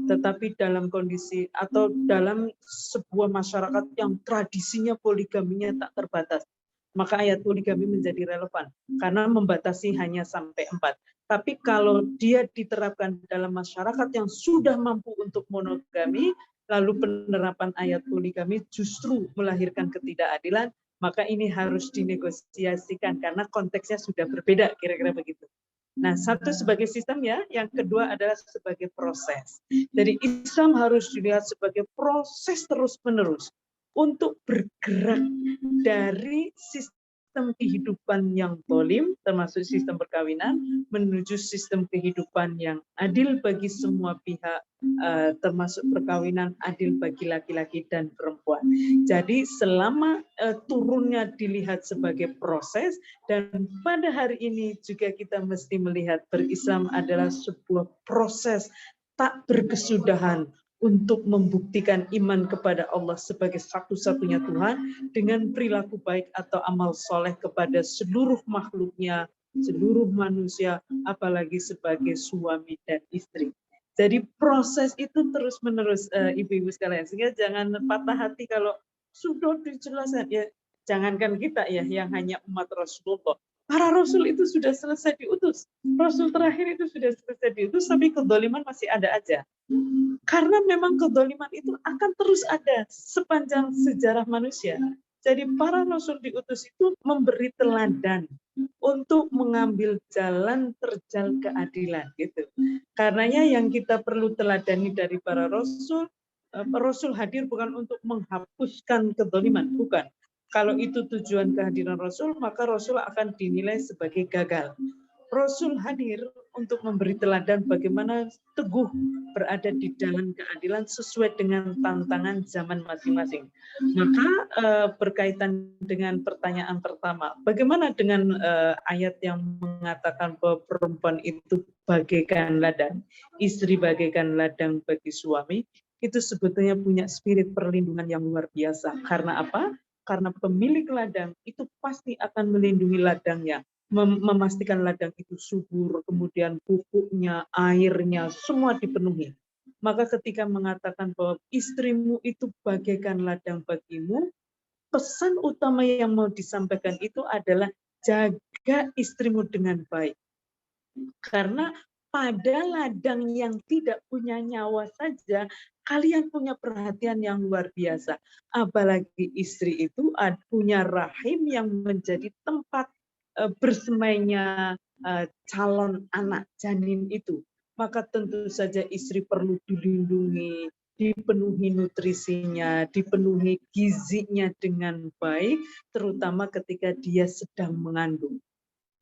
Tetapi dalam kondisi atau dalam sebuah masyarakat yang tradisinya poligaminya tak terbatas, maka ayat poligami menjadi relevan karena membatasi hanya sampai 4. Tapi kalau dia diterapkan dalam masyarakat yang sudah mampu untuk monogami, lalu penerapan ayat poligami justru melahirkan ketidakadilan, maka ini harus dinegosiasikan karena konteksnya sudah berbeda, kira-kira begitu. Nah, satu sebagai sistem ya, yang kedua adalah sebagai proses. Jadi Islam harus dilihat sebagai proses terus-menerus untuk bergerak dari sistem kehidupan yang zalim, termasuk sistem perkawinan, menuju sistem kehidupan yang adil bagi semua pihak, termasuk perkawinan adil bagi laki-laki dan perempuan. Jadi selama turunnya dilihat sebagai proses, dan pada hari ini juga kita mesti melihat berislam adalah sebuah proses tak berkesudahan untuk membuktikan iman kepada Allah sebagai satu-satunya Tuhan dengan perilaku baik atau amal soleh kepada seluruh makhluknya, seluruh manusia, apalagi sebagai suami dan istri. Jadi proses itu terus-menerus, ibu-ibu sekalian, sehingga jangan patah hati kalau sudah dijelaskan, ya jangankan kita ya yang hanya umat Rasulullah. Para Rasul itu sudah selesai diutus. Rasul terakhir itu sudah selesai diutus, tapi kezaliman masih ada aja. Karena memang kezaliman itu akan terus ada sepanjang sejarah manusia. Jadi para Rasul diutus itu memberi teladan untuk mengambil jalan terjal keadilan. Gitu. Karenanya yang kita perlu teladani dari para Rasul, Rasul hadir bukan untuk menghapuskan kezaliman, bukan. Kalau itu tujuan kehadiran Rasul, maka Rasul akan dinilai sebagai gagal. Rasul hadir untuk memberi teladan bagaimana teguh berada di jalan keadilan sesuai dengan tantangan zaman masing-masing. Maka berkaitan dengan pertanyaan pertama, bagaimana dengan ayat yang mengatakan bahwa perempuan itu bagaikan ladang, istri bagaikan ladang bagi suami, itu sebetulnya punya spirit perlindungan yang luar biasa. Karena apa? Karena pemilik ladang itu pasti akan melindungi ladangnya, memastikan ladang itu subur, kemudian pupuknya, airnya, semua dipenuhi. Maka ketika mengatakan bahwa istrimu itu bagaikan ladang bagimu, pesan utama yang mau disampaikan itu adalah jaga istrimu dengan baik. Karena pada ladang yang tidak punya nyawa saja, kalian punya perhatian yang luar biasa. Apalagi istri itu punya rahim yang menjadi tempat bersemainya calon anak janin itu. Maka tentu saja istri perlu dilindungi, dipenuhi nutrisinya, dipenuhi gizinya dengan baik, terutama ketika dia sedang mengandung.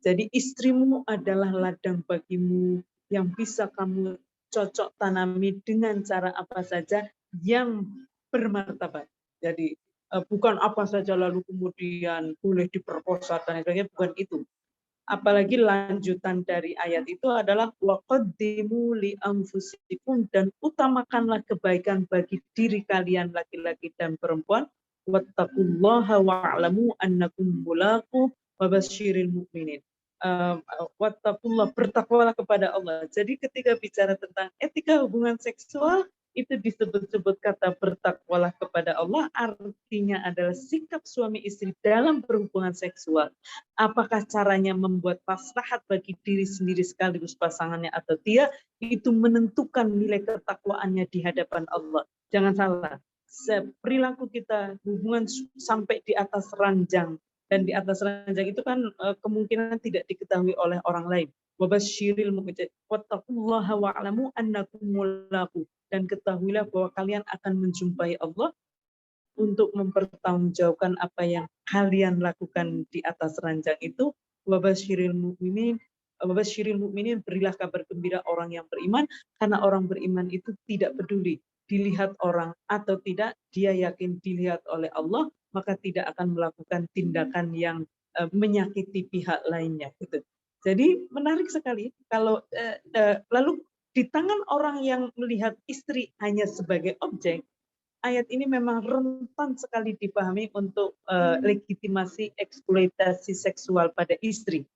Jadi istrimu adalah ladang bagimu yang bisa kamu cocok tanami dengan cara apa saja yang bermartabat. Jadi bukan apa saja lalu kemudian boleh diperkosa dan sebagainya, bukan itu. apalagi lanjutan dari ayat itu adalah waqaddimu li anfusikum, dan utamakanlah kebaikan bagi diri kalian laki-laki dan perempuan, wattaqullaha wa'lamu annakum mulaqu wabasyiril mu'minin. Wattaqullah, bertakwalah kepada Allah. Jadi ketika bicara tentang etika hubungan seksual, itu disebut-sebut kata bertakwalah kepada Allah, artinya adalah sikap suami istri dalam berhubungan seksual. Apakah caranya membuat maslahat bagi diri sendiri sekaligus pasangannya atau tidak, itu menentukan nilai ketakwaannya di hadapan Allah. Jangan salah, perilaku kita hubungan sampai di atas ranjang, dan di atas ranjang itu kan kemungkinan tidak diketahui oleh orang lain. Wabasyiril mu'minin wattaqullaha wa'lamu annakum mulaqu, dan ketahuilah bahwa kalian akan menjumpai Allah untuk mempertanggungjawabkan apa yang kalian lakukan di atas ranjang itu. Wabasyiril mu'minin, berilah kabar gembira orang yang beriman, karena orang beriman itu tidak peduli dilihat orang atau tidak, dia yakin dilihat oleh Allah, maka tidak akan melakukan tindakan yang menyakiti pihak lainnya. Gitu. Jadi menarik sekali kalau lalu di tangan orang yang melihat istri hanya sebagai objek, ayat ini memang rentan sekali dipahami untuk legitimasi eksploitasi seksual pada istri.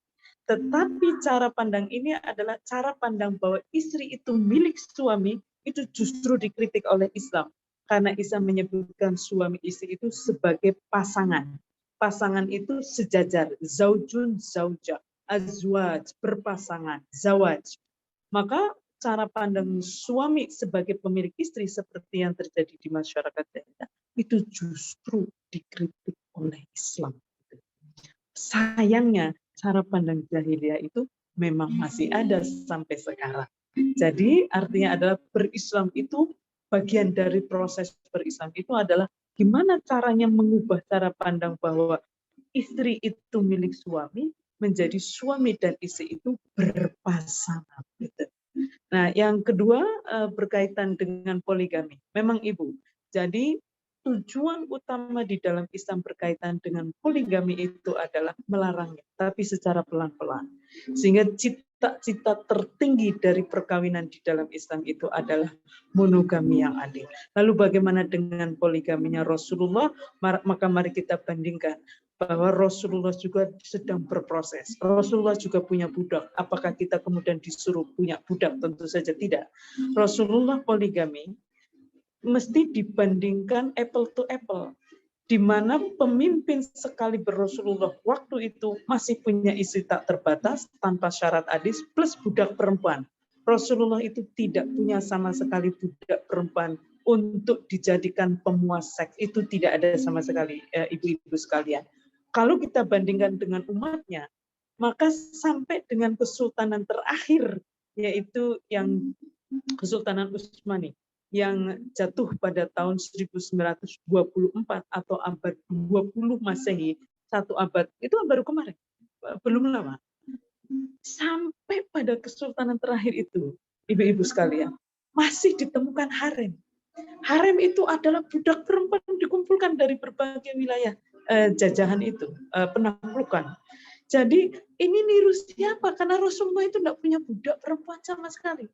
Tetapi cara pandang ini adalah cara pandang bahwa istri itu milik suami, itu justru dikritik oleh Islam. Karena Islam menyebutkan suami istri itu sebagai pasangan. Pasangan itu sejajar, zaujun, zauja, azwaj, berpasangan, zawaj. Maka cara pandang suami sebagai pemilik istri seperti yang terjadi di masyarakat kita, itu justru dikritik oleh Islam. Sayangnya, cara pandang jahiliyah itu memang masih ada sampai sekarang. Jadi artinya adalah berislam itu, bagian dari proses berislam itu adalah gimana caranya mengubah cara pandang bahwa istri itu milik suami menjadi suami dan istri itu berpasangan. Gitu. Nah, yang kedua berkaitan dengan poligami. Memang Ibu, jadi tujuan utama di dalam Islam berkaitan dengan poligami itu adalah melarangnya, tapi secara pelan-pelan. Sehingga cita-cita tertinggi dari perkawinan di dalam Islam itu adalah monogami yang adil. Lalu bagaimana dengan poligaminya Rasulullah? Maka mari kita bandingkan bahwa Rasulullah juga sedang berproses. Rasulullah juga punya budak. Apakah kita kemudian disuruh punya budak? Tentu saja tidak. Rasulullah poligami mesti dibandingkan apple to apple, di mana pemimpin sekali Rasulullah waktu itu masih punya istri tak terbatas tanpa syarat adis plus budak perempuan. Rasulullah itu tidak punya sama sekali budak perempuan untuk dijadikan pemuas seks, itu tidak ada sama sekali, ibu-ibu sekalian. Kalau kita bandingkan dengan umatnya, maka sampai dengan kesultanan terakhir, yaitu yang Kesultanan Utsmani, yang jatuh pada tahun 1924 atau abad 20 Masehi, 1 abad, itu baru kemarin, belum lama. Sampai pada kesultanan terakhir itu, ibu-ibu sekalian, masih ditemukan harem. Harem itu adalah budak perempuan yang dikumpulkan dari berbagai wilayah jajahan itu, penaklukan. Jadi ini niru siapa? Karena Rasulullah itu tidak punya budak perempuan sama sekali.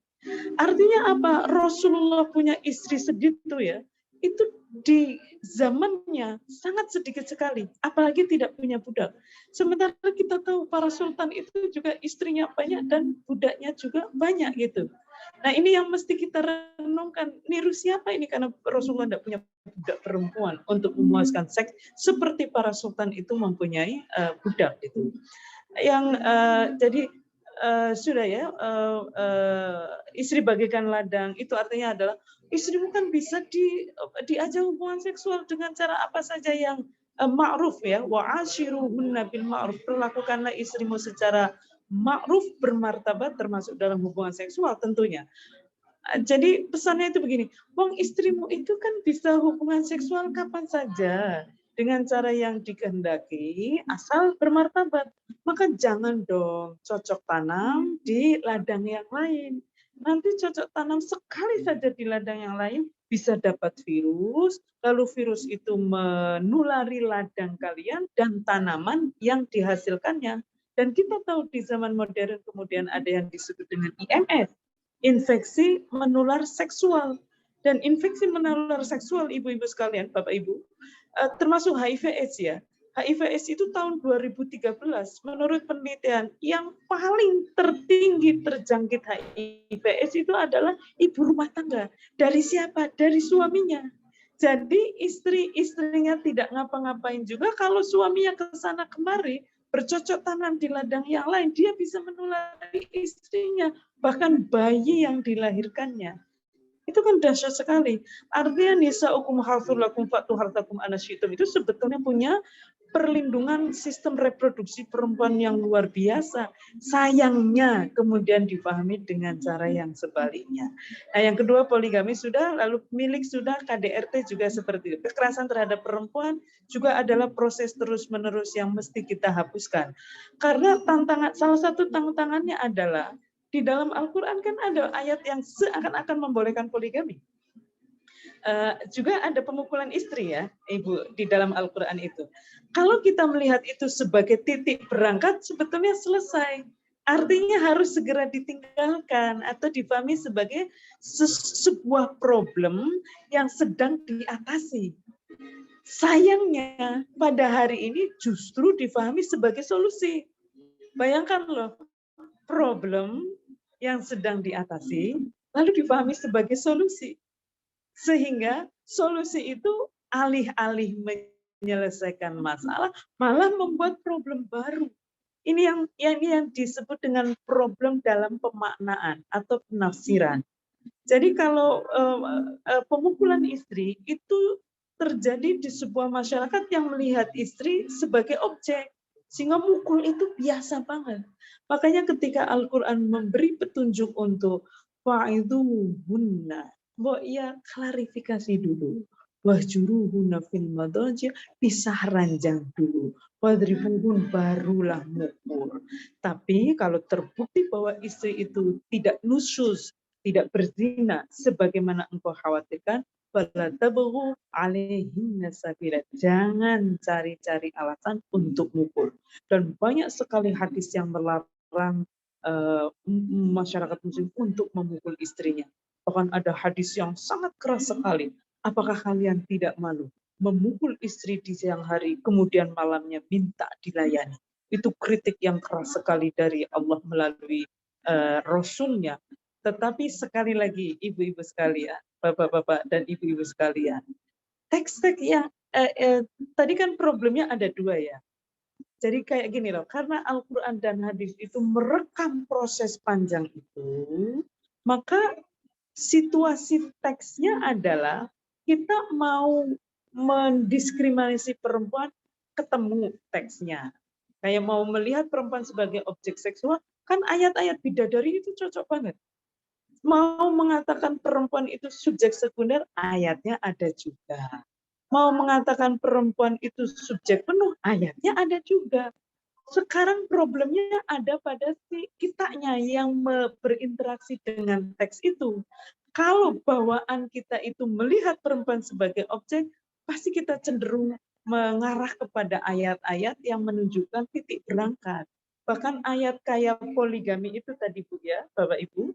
Artinya apa? Rasulullah punya istri segitu ya, itu di zamannya sangat sedikit sekali, apalagi tidak punya budak. Sementara kita tahu para sultan itu juga istrinya banyak dan budaknya juga banyak gitu. Nah ini yang mesti kita renungkan, niru siapa ini? Karena Rasulullah tidak punya budak perempuan untuk memuaskan seks seperti para sultan itu mempunyai budak itu. Yang jadi sudah ya, istri bagaikan ladang, itu artinya adalah istrimu kan bisa diajak hubungan seksual dengan cara apa saja yang ma'ruf ya, wa ashiruhunna bil ma'ruf, perlakukanlah istrimu secara ma'ruf, bermartabat, termasuk dalam hubungan seksual tentunya. Jadi pesannya itu begini, wong istrimu itu kan bisa hubungan seksual kapan saja dengan cara yang dikehendaki asal bermartabat. Maka jangan dong cocok tanam di ladang yang lain. Nanti cocok tanam sekali saja di ladang yang lain bisa dapat virus, lalu virus itu menulari ladang kalian dan tanaman yang dihasilkannya. Dan kita tahu di zaman modern kemudian ada yang disebut dengan IMS, infeksi menular seksual. Dan infeksi menular seksual, ibu-ibu sekalian, Bapak Ibu, termasuk HIV/AIDS ya. HIV/AIDS itu tahun 2013 menurut penelitian yang paling tertinggi terjangkit HIV/AIDS itu adalah ibu rumah tangga. Dari siapa? Dari suaminya. Jadi istrinya tidak ngapa-ngapain juga, kalau suaminya ke sana kemari bercocok tanam di ladang yang lain, dia bisa menulari istrinya, bahkan bayi yang dilahirkannya. Itu kan dahsyat sekali. Artinya nisa'ukum harthul lakum fa'tu harthakum anasyitum itu sebetulnya punya perlindungan sistem reproduksi perempuan yang luar biasa. Sayangnya kemudian dipahami dengan cara yang sebaliknya. Nah, yang kedua poligami sudah, lalu milik sudah, KDRT juga seperti itu. Kekerasan terhadap perempuan juga adalah proses terus-menerus yang mesti kita hapuskan. Karena salah satu tantangannya adalah di dalam Al-Quran kan ada ayat yang seakan-akan membolehkan poligami. Juga ada pemukulan istri ya, Ibu, di dalam Al-Quran itu. Kalau kita melihat itu sebagai titik berangkat, sebetulnya selesai. Artinya harus segera ditinggalkan atau dipahami sebagai sebuah problem yang sedang diatasi. Sayangnya pada hari ini justru dipahami sebagai solusi. Bayangkan loh, problem yang sedang diatasi lalu dipahami sebagai solusi. Sehingga solusi itu alih-alih menyelesaikan masalah, malah membuat problem baru. Ini yang disebut dengan problem dalam pemaknaan atau penafsiran. Jadi kalau pemukulan istri itu terjadi di sebuah masyarakat yang melihat istri sebagai objek, sehingga mukul itu biasa banget. Makanya ketika Al-Quran memberi petunjuk untuk fa'idhuhunna, ya klarifikasi dulu. Wahjuruhunna fil madaji, pisah ranjang dulu. Wadribuhun, barulah mukul. Tapi kalau terbukti bahwa istri itu tidak nusyuz, tidak berzina sebagaimana engkau khawatirkan, fala tabghu alaihinna sabila. Jangan cari-cari alasan untuk mukul. Dan banyak sekali hadis yang melarang masyarakat muslim untuk memukul istrinya. Bahkan ada hadis yang sangat keras sekali. Apakah kalian tidak malu memukul istri di siang hari, kemudian malamnya minta dilayani? Itu kritik yang keras sekali dari Allah melalui Rasulnya. Tetapi sekali lagi, ibu-ibu sekalian, bapak-bapak dan ibu-ibu sekalian, teks-teks yang tadi kan problemnya ada dua ya. Jadi kayak gini loh, karena Al-Quran dan hadis itu merekam proses panjang itu, maka situasi teksnya adalah kita mau mendiskriminasi perempuan, ketemu teksnya. Kayak mau melihat perempuan sebagai objek seksual, kan ayat-ayat bidadari itu cocok banget. Mau mengatakan perempuan itu subjek sekunder, ayatnya ada juga. Mau mengatakan perempuan itu subjek penuh, ayatnya ada juga. Sekarang problemnya ada pada si kitanya yang berinteraksi dengan teks itu. Kalau bawaan kita itu melihat perempuan sebagai objek, pasti kita cenderung mengarah kepada ayat-ayat yang menunjukkan titik berangkat. Bahkan ayat kayak poligami itu tadi Bu ya, Bapak Ibu,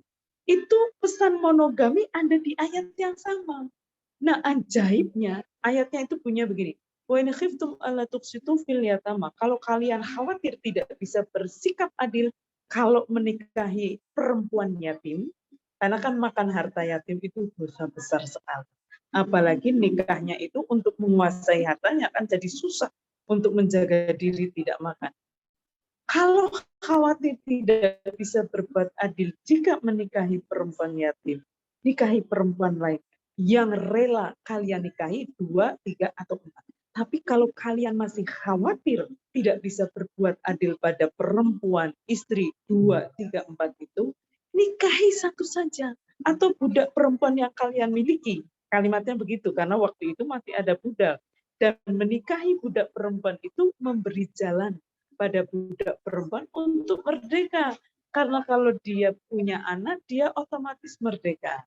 itu pesan monogami ada di ayat yang sama. Nah, ajaibnya ayatnya itu punya begini. Wa in khiftum alla tuqsitu fil yatama. Kalau kalian khawatir tidak bisa bersikap adil kalau menikahi perempuan yatim, karena kan makan harta yatim itu dosa besar sekali. Apalagi nikahnya itu untuk menguasai hartanya kan jadi susah untuk menjaga diri tidak makan. Kalau khawatir tidak bisa berbuat adil jika menikahi perempuan yatim, nikahi perempuan lain yang rela kalian nikahi 2, 3, atau 4. Tapi kalau kalian masih khawatir tidak bisa berbuat adil pada perempuan, istri 2, 3, 4 itu, nikahi satu saja. Atau budak perempuan yang kalian miliki. Kalimatnya begitu, karena waktu itu masih ada budak. Dan menikahi budak perempuan itu memberi jalan pada budak perempuan untuk merdeka. Karena kalau dia punya anak, dia otomatis merdeka.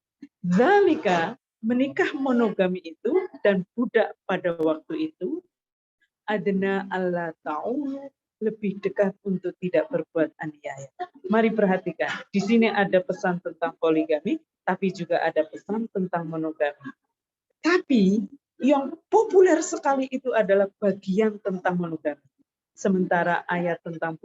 Zalika, menikah monogami itu dan budak pada waktu itu adna Allah ta'ulu lebih dekat untuk tidak berbuat aniaya. Mari perhatikan, di sini ada pesan tentang poligami, tapi juga ada pesan tentang monogami. Tapi yang populer sekali itu adalah bagian tentang monogami. Sementara ayat tentang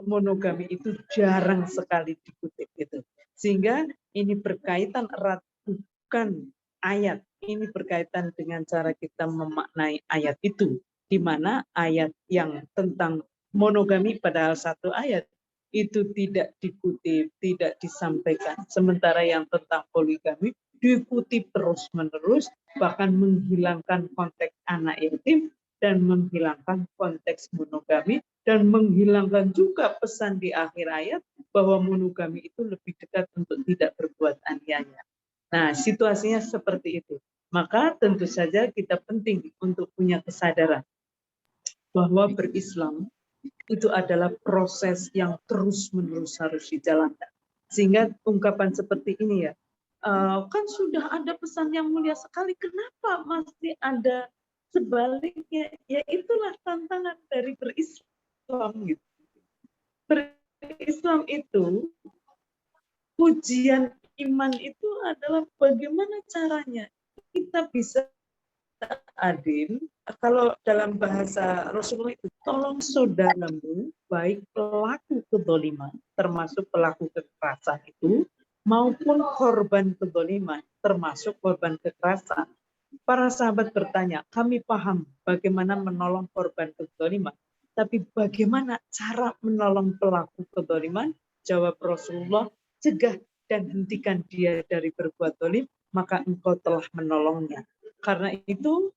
monogami itu jarang sekali dikutip gitu. Sehingga ini berkaitan erat, bukan ayat, ini berkaitan dengan cara kita memaknai ayat itu, di mana ayat yang tentang monogami padahal satu ayat itu tidak dikutip, tidak disampaikan. Sementara yang tentang poligami dikutip terus-menerus, bahkan menghilangkan konteks anak yatim dan menghilangkan konteks monogami dan menghilangkan juga pesan di akhir ayat bahwa monogami itu lebih dekat untuk tidak berbuat aniaya. Nah, situasinya seperti itu. Maka tentu saja kita penting untuk punya kesadaran bahwa berislam itu adalah proses yang terus-menerus harus dijalankan. Sehingga ungkapan seperti ini ya, kan sudah ada pesan yang mulia sekali, kenapa masih ada sebaliknya? Ya itulah tantangan dari berislam gitu. Berislam itu, ujian iman itu adalah bagaimana caranya kita bisa adil. Kalau dalam bahasa Rasulullah itu, tolong saudaramu, baik pelaku kezaliman, termasuk pelaku kekerasan itu, maupun korban kezaliman, termasuk korban kekerasan. Para sahabat bertanya, kami paham bagaimana menolong korban kezaliman, tapi bagaimana cara menolong pelaku kezaliman? Jawab Rasulullah, cegah dan hentikan dia dari berbuat zalim, maka engkau telah menolongnya. Karena itu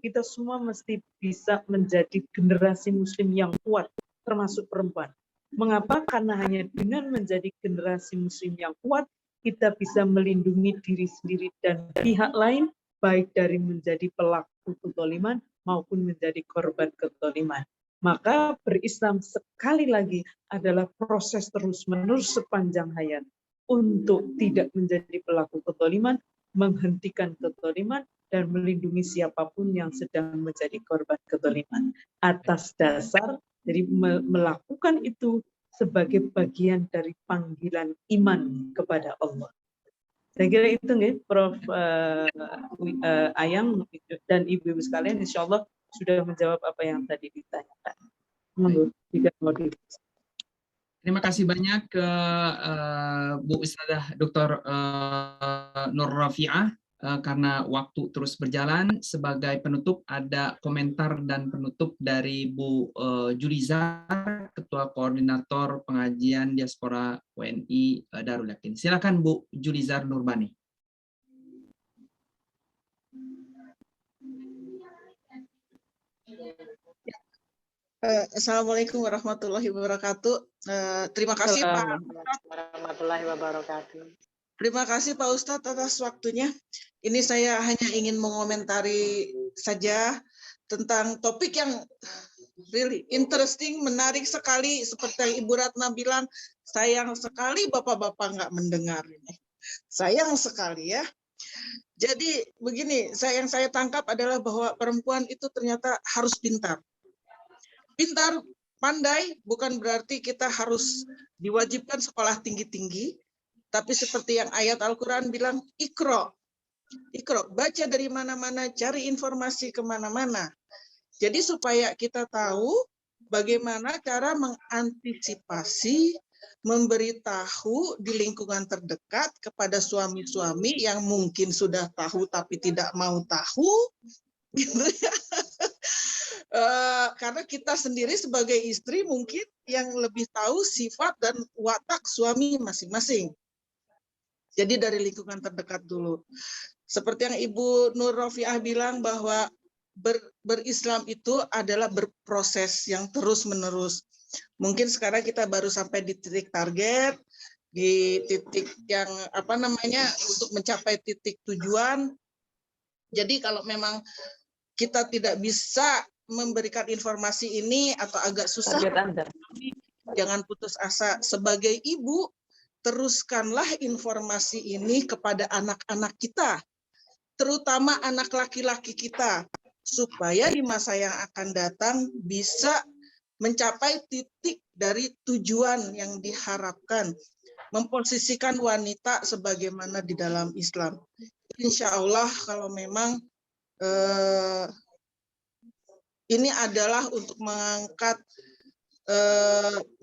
kita semua mesti bisa menjadi generasi muslim yang kuat, termasuk perempuan. Mengapa? Karena hanya dengan menjadi generasi muslim yang kuat, kita bisa melindungi diri sendiri dan pihak lain, baik dari menjadi pelaku kezaliman maupun menjadi korban kezaliman. Maka berislam sekali lagi adalah proses terus-menerus sepanjang hayat untuk tidak menjadi pelaku kezaliman, menghentikan kezaliman, dan melindungi siapapun yang sedang menjadi korban kezaliman. Atas dasar, jadi melakukan itu sebagai bagian dari panggilan iman kepada Allah. Saya kira itu nih, Prof. Ayang dan Ibu-Ibu sekalian, insya Allah sudah menjawab apa yang tadi ditanyakan. Monggo, jika mau Terima kasih banyak ke Bu Ustadzah Dr. Nur Rafi'ah. Karena waktu terus berjalan, sebagai penutup ada komentar dan penutup dari Bu Julizar, Ketua Koordinator Pengajian Diaspora WNI Darul Yakin. Silakan Bu Julizar Nurbani. Assalamualaikum warahmatullahi wabarakatuh. Terima kasih Pak. Warahmatullahi wabarakatuh. Terima kasih Pak Ustadz atas waktunya. Ini saya hanya ingin mengomentari saja tentang topik yang really interesting, menarik sekali. Seperti yang Ibu Ratna bilang, sayang sekali bapak-bapak nggak mendengar ini. Sayang sekali ya. Jadi begini, yang saya tangkap adalah bahwa perempuan itu ternyata harus pintar. Pintar, pandai bukan berarti kita harus diwajibkan sekolah tinggi-tinggi, tapi seperti yang ayat Al-Quran bilang, ikro, baca dari mana-mana, cari informasi kemana-mana. Jadi supaya kita tahu bagaimana cara mengantisipasi, memberitahu di lingkungan terdekat kepada suami-suami yang mungkin sudah tahu tapi tidak mau tahu, gitu ya. Karena kita sendiri sebagai istri mungkin yang lebih tahu sifat dan watak suami masing-masing. Jadi dari lingkungan terdekat dulu. Seperti yang Ibu Nur Rafi'ah bilang bahwa berislam itu adalah berproses yang terus-menerus. Mungkin sekarang kita baru sampai di titik target, di titik yang untuk mencapai titik tujuan. Jadi kalau memang kita tidak bisa memberikan informasi ini atau agak susah, jangan putus asa. Sebagai ibu, teruskanlah informasi ini kepada anak-anak kita, terutama anak laki-laki kita, supaya di masa yang akan datang bisa mencapai titik dari tujuan yang diharapkan, memposisikan wanita sebagaimana di dalam Islam. Insya Allah kalau memang ini adalah untuk mengangkat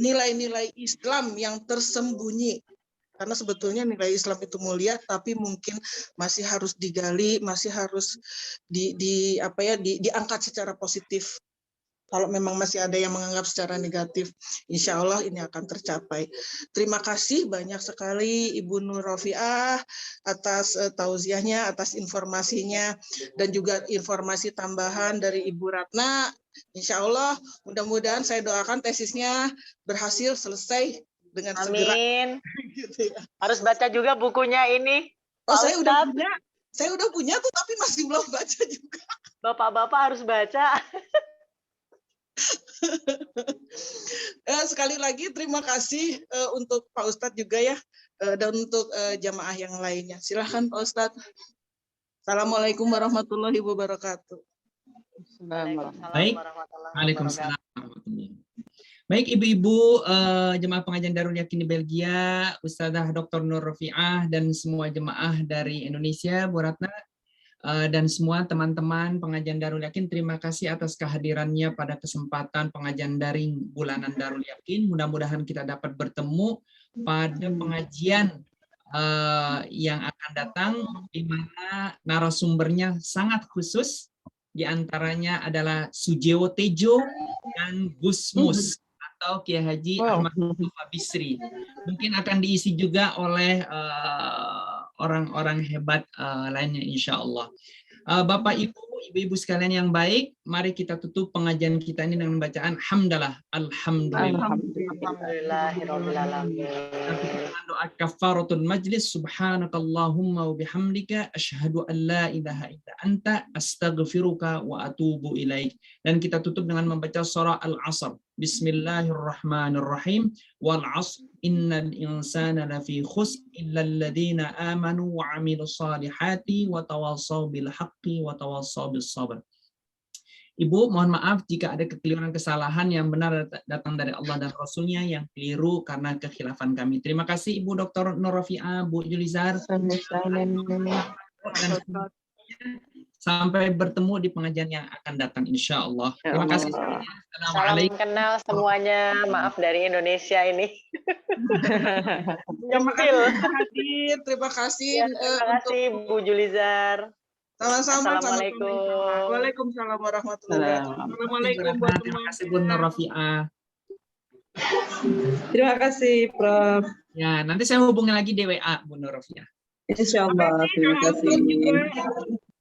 nilai-nilai Islam yang tersembunyi. Karena sebetulnya nilai Islam itu mulia, tapi mungkin masih harus digali, masih harus diangkat secara positif. Kalau memang masih ada yang menganggap secara negatif, insya Allah ini akan tercapai. Terima kasih banyak sekali Ibu Nur Rofiah atas tausiahnya, atas informasinya, dan juga informasi tambahan dari Ibu Ratna. Insya Allah, mudah-mudahan saya doakan tesisnya berhasil selesai dengan segera. Amin. Gitu ya. Harus baca juga bukunya ini. Oh, Pak Ustadz. saya udah punya tuh, tapi masih belum baca juga. Bapak-bapak harus baca. Sekali lagi terima kasih untuk Pak Ustadz juga ya, dan untuk jamaah yang lainnya. Silahkan Pak Ustadz. Assalamualaikum warahmatullahi wabarakatuh. Baik. Waalaikumsalam warahmatullahi. Baik ibu-ibu jemaah pengajian Darul Yakin di Belgia, Ustazah Dr. Nur Rofiah dan semua jemaah dari Indonesia, Bu Ratna, dan semua teman-teman pengajian Darul Yakin, terima kasih atas kehadirannya pada kesempatan pengajian daring bulanan Darul Yakin. Mudah-mudahan kita dapat bertemu pada pengajian yang akan datang, di mana narasumbernya sangat khusus, di antaranya adalah Sujewo Tejo dan Gus Mus atau Kiai Haji Ahmad Mustafa Bisri. Mungkin akan diisi juga oleh orang-orang hebat lainnya insya Allah. Bapak Ibu, Ibu-ibu sekalian yang baik, mari kita tutup pengajian kita ini dengan bacaan hamdalah, alhamdulillah. Alhamdulillahirabbil alamin. Doa kafaratul majlis, subhanakallahumma wa bihamdika asyhadu an la ilaha illa anta astaghfiruka wa atubu ilaik. Dan kita tutup dengan membaca surah Al-Asr. Bismillahirrahmanirrahim. Wal 'asr innal insana lafi khusr illa alladziina aamanu wa 'amilus shalihati wa tawassaw bil haqqi wa tawassaw bis sabr. Ibu, mohon maaf jika ada kekeliruan kesalahan, yang benar datang dari Allah dan Rasulnya, yang keliru karena kekhilafan kami. Terima kasih Ibu Dr. Nur Rofiah, Bu Julizar. Sampai bertemu di pengajian yang akan datang insya Allah. Terima kasih semuanya. Salam Assalamualaikum. kenal semuanya. Maaf dari Indonesia ini. Terima kasih hadir. Terima kasih. Terima kasih Bu Julizar. Sama-sama. Assalamualaikum. Waalaikumsalam warahmatullahi wabarakatuh. Assalamualaikum Terima kasih Bu Nur Rofiah. Terima kasih, Prof. Ya, nanti saya hubungi lagi di WA Bu Nur Rofiah. Insya Allah. Terima kasih.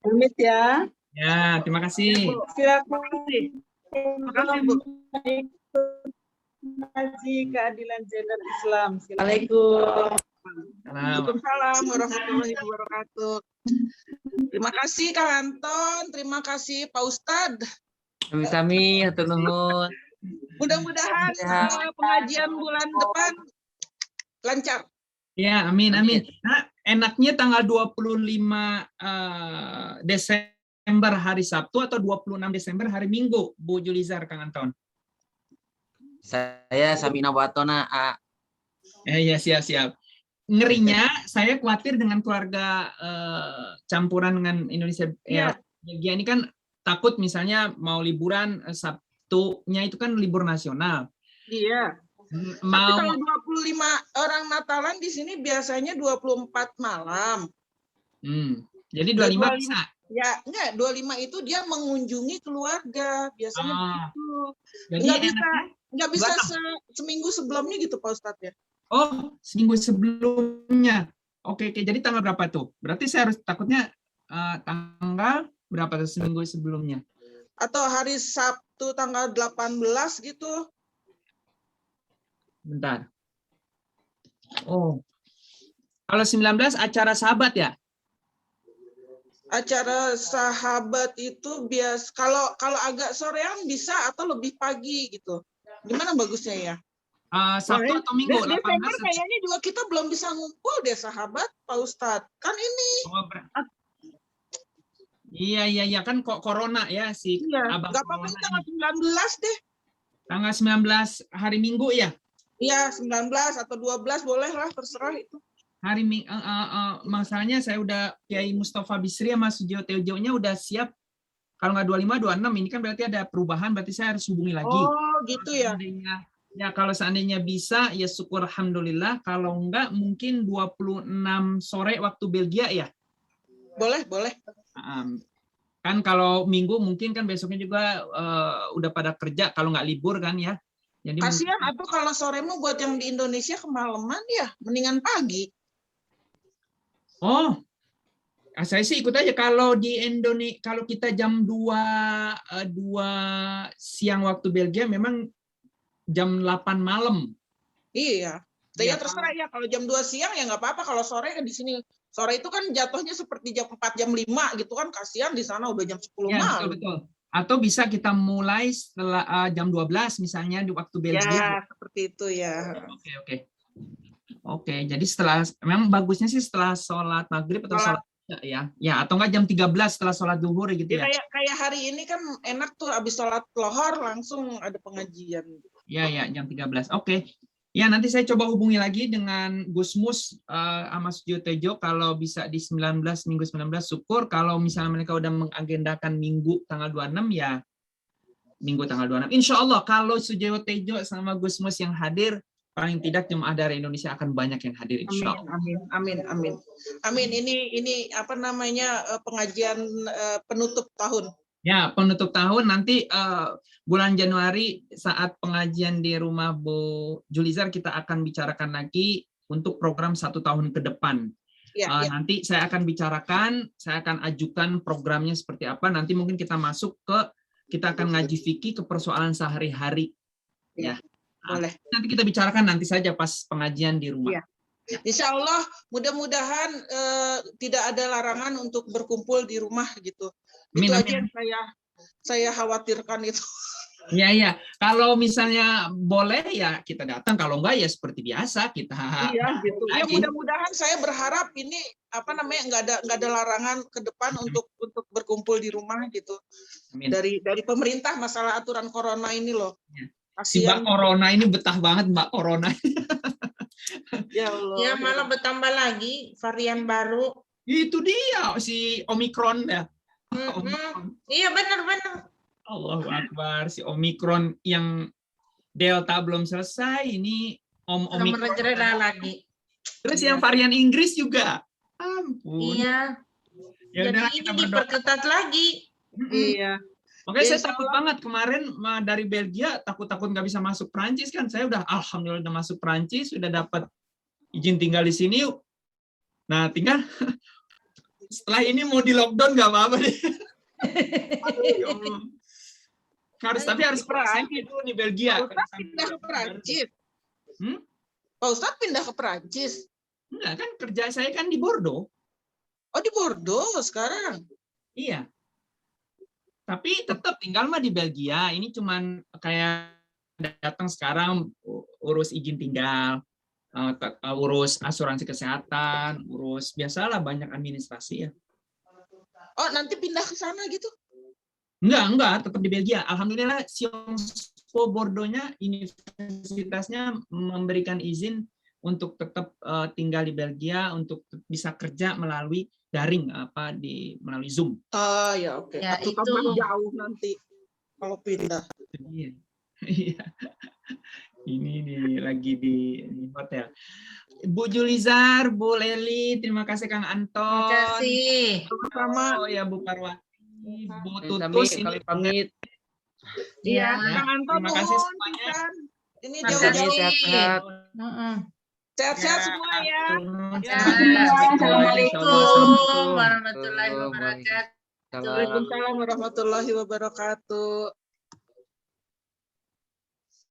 Amit ya. Ya, terima kasih. Silakan. Terima kasih Bu. Haji keadilan gender Islam. Assalamualaikum. Waalaikumsalam warahmatullahi wabarakatuh. Terima kasih Kang Anton, terima kasih Pak Ustadz. Kami hatur nuhun. Mudah-mudahan pengajian bulan depan lancar. Ya, amin, amin. Nah, enaknya tanggal 25 Desember hari Sabtu atau 26 Desember hari Minggu, Bu Julizar, Kang Anton? Saya Samina Watona A. Ya, siap-siap. Ngerinya saya khawatir dengan keluarga campuran dengan Indonesia Belgia ini kan, takut misalnya mau liburan Sabtunya itu kan libur nasional. Iya. Tapi kalau 25 orang Natalan di sini biasanya 24 malam. Jadi 25 bisa. Ya, enggak, 25 itu dia mengunjungi keluarga, biasanya begitu. Jadi Enggak bisa seminggu sebelumnya gitu Pak Ustadz ya. Oh, seminggu sebelumnya. Oke, jadi tanggal berapa tuh? Berarti saya harus takutnya tanggal berapa tuh seminggu sebelumnya? Atau hari Sabtu tanggal 18 gitu. Bentar. Oh. Kalau 19 acara sahabat ya? Acara sahabat itu kalau agak sorean bisa atau lebih pagi gitu. Gimana bagusnya ya? Sabtu atau Minggu? Desember kayaknya juga kita belum bisa ngumpul deh sahabat Pak Ustadz. Kan ini. Iya kan kok corona ya si Iya. Abang. Gak apa-apa tanggal 19 deh. Tanggal 19 hari Minggu ya? Iya, 19 atau 12 boleh lah, terserah itu. Hari masalahnya saya udah Kiai Mustafa Bisri sama Sujiwo Tejo-nya udah siap. Kalau nggak 25, 26 ini kan berarti ada perubahan, berarti saya harus hubungi lagi. Oh, gitu ya. Kalau seandainya bisa ya syukur alhamdulillah, kalau enggak mungkin 26 sore waktu Belgia ya. Boleh, boleh. Kan kalau Minggu mungkin kan besoknya juga udah pada kerja kalau nggak libur kan ya. Jadi kasihan atau kalau soremu buat yang di Indonesia kemalaman ya, mendingan pagi. Oh, saya sih ikut aja kalau di Indonesia, kalau kita jam 2 siang waktu Belgia memang jam 8 malam. Iya. Ya terserah ya, kalau jam 2 siang ya nggak apa-apa, kalau sore kan di sini sore itu kan jatuhnya seperti jam 4 jam 5 gitu kan, kasihan di sana udah jam 10 ya, malam. Betul. Atau bisa kita mulai setelah jam 12 misalnya di waktu Belgia. Ya, seperti itu ya. Oke, jadi memang bagusnya sih setelah sholat maghrib atau sholat ya, atau enggak jam 13 setelah sholat zuhur gitu ya. Kayak hari ini kan enak tuh habis sholat lohor langsung ada pengajian. Ya, jam 13. Oke. Ya, nanti saya coba hubungi lagi dengan Gus Mus sama Sujiwo Tejo kalau bisa di Minggu 19 syukur. Kalau misalnya mereka udah mengagendakan Minggu tanggal 26 ya Minggu tanggal 26. Insya Allah kalau Sujiwo Tejo sama Gus Mus yang hadir, paling tidak jemaah dari Indonesia akan banyak yang hadir insya Allah. Amin. Ini apa namanya pengajian penutup tahun. Ya, penutup tahun nanti bulan Januari saat pengajian di rumah Bu Julizar kita akan bicarakan lagi untuk program 1 tahun ke depan. Nanti saya akan bicarakan, saya akan ajukan programnya seperti apa. Nanti mungkin kita akan ngaji fikih ke persoalan sehari-hari. Ya. Boleh. Nanti kita bicarakan nanti saja pas pengajian di rumah. Ya. Insya Allah mudah-mudahan tidak ada larangan untuk berkumpul di rumah gitu. Itu aja yang saya khawatirkan itu. Iya. Kalau misalnya boleh ya kita datang, kalau enggak ya seperti biasa kita. Iya gitu. Ya mudah-mudahan saya berharap ini apa namanya nggak ada larangan ke depan untuk berkumpul di rumah gitu. Amin. Dari pemerintah masalah aturan corona ini loh. Ya. Si Mbak Corona ini betah banget Mbak Corona. Ya Allah. Ya malah bertambah lagi varian baru. Itu dia si Omikron ya. Iya benar. Allahu Akbar, si Omikron yang Delta belum selesai, ini Omikron lagi. Terus yang varian Inggris juga. Ampun. Iya. Ya jadi ini diperketat lagi. Iya. Makanya saya takut banget kemarin dari Belgia, takut nggak bisa masuk Prancis kan. Saya udah alhamdulillah udah masuk Prancis, sudah dapat izin tinggal di sini. Nah, tinggal setelah ini mau di lockdown nggak apa-apa deh. Tapi harus perasaan dulu nih Belgia. Pak Ustadz pindah ke Prancis. Pak Ustadz pindah ke Prancis. Enggak kan kerja saya kan di Bordeaux. Oh di Bordeaux sekarang. Iya. Tapi tetap tinggal mah di Belgia. Ini cuman kayak datang sekarang urus izin tinggal, urus asuransi kesehatan, urus biasalah banyak administrasi ya. Oh nanti pindah ke sana gitu? Enggak, tetap di Belgia. Alhamdulillah Sciences Po Bordeaux-nya universitasnya memberikan izin untuk tetap tinggal di Belgia, untuk bisa kerja melalui daring melalui Zoom. Ya oke. Ya, itu jauh nanti kalau pindah. Iya. Ini nih lagi di hotel. Bu Julizar, Bu Leli, terima kasih Kang Anton. Terima kasih. Sama-sama. Oh ya Bu Parwati, Bu Tutus ini pamit. Iya, Kang Anton. Terima kasih semuanya. Ini jauh-jauh. Sehat-sehat semua ya. Assalamualaikum warahmatullahi wabarakatuh. Waalaikumsalam warahmatullahi wabarakatuh.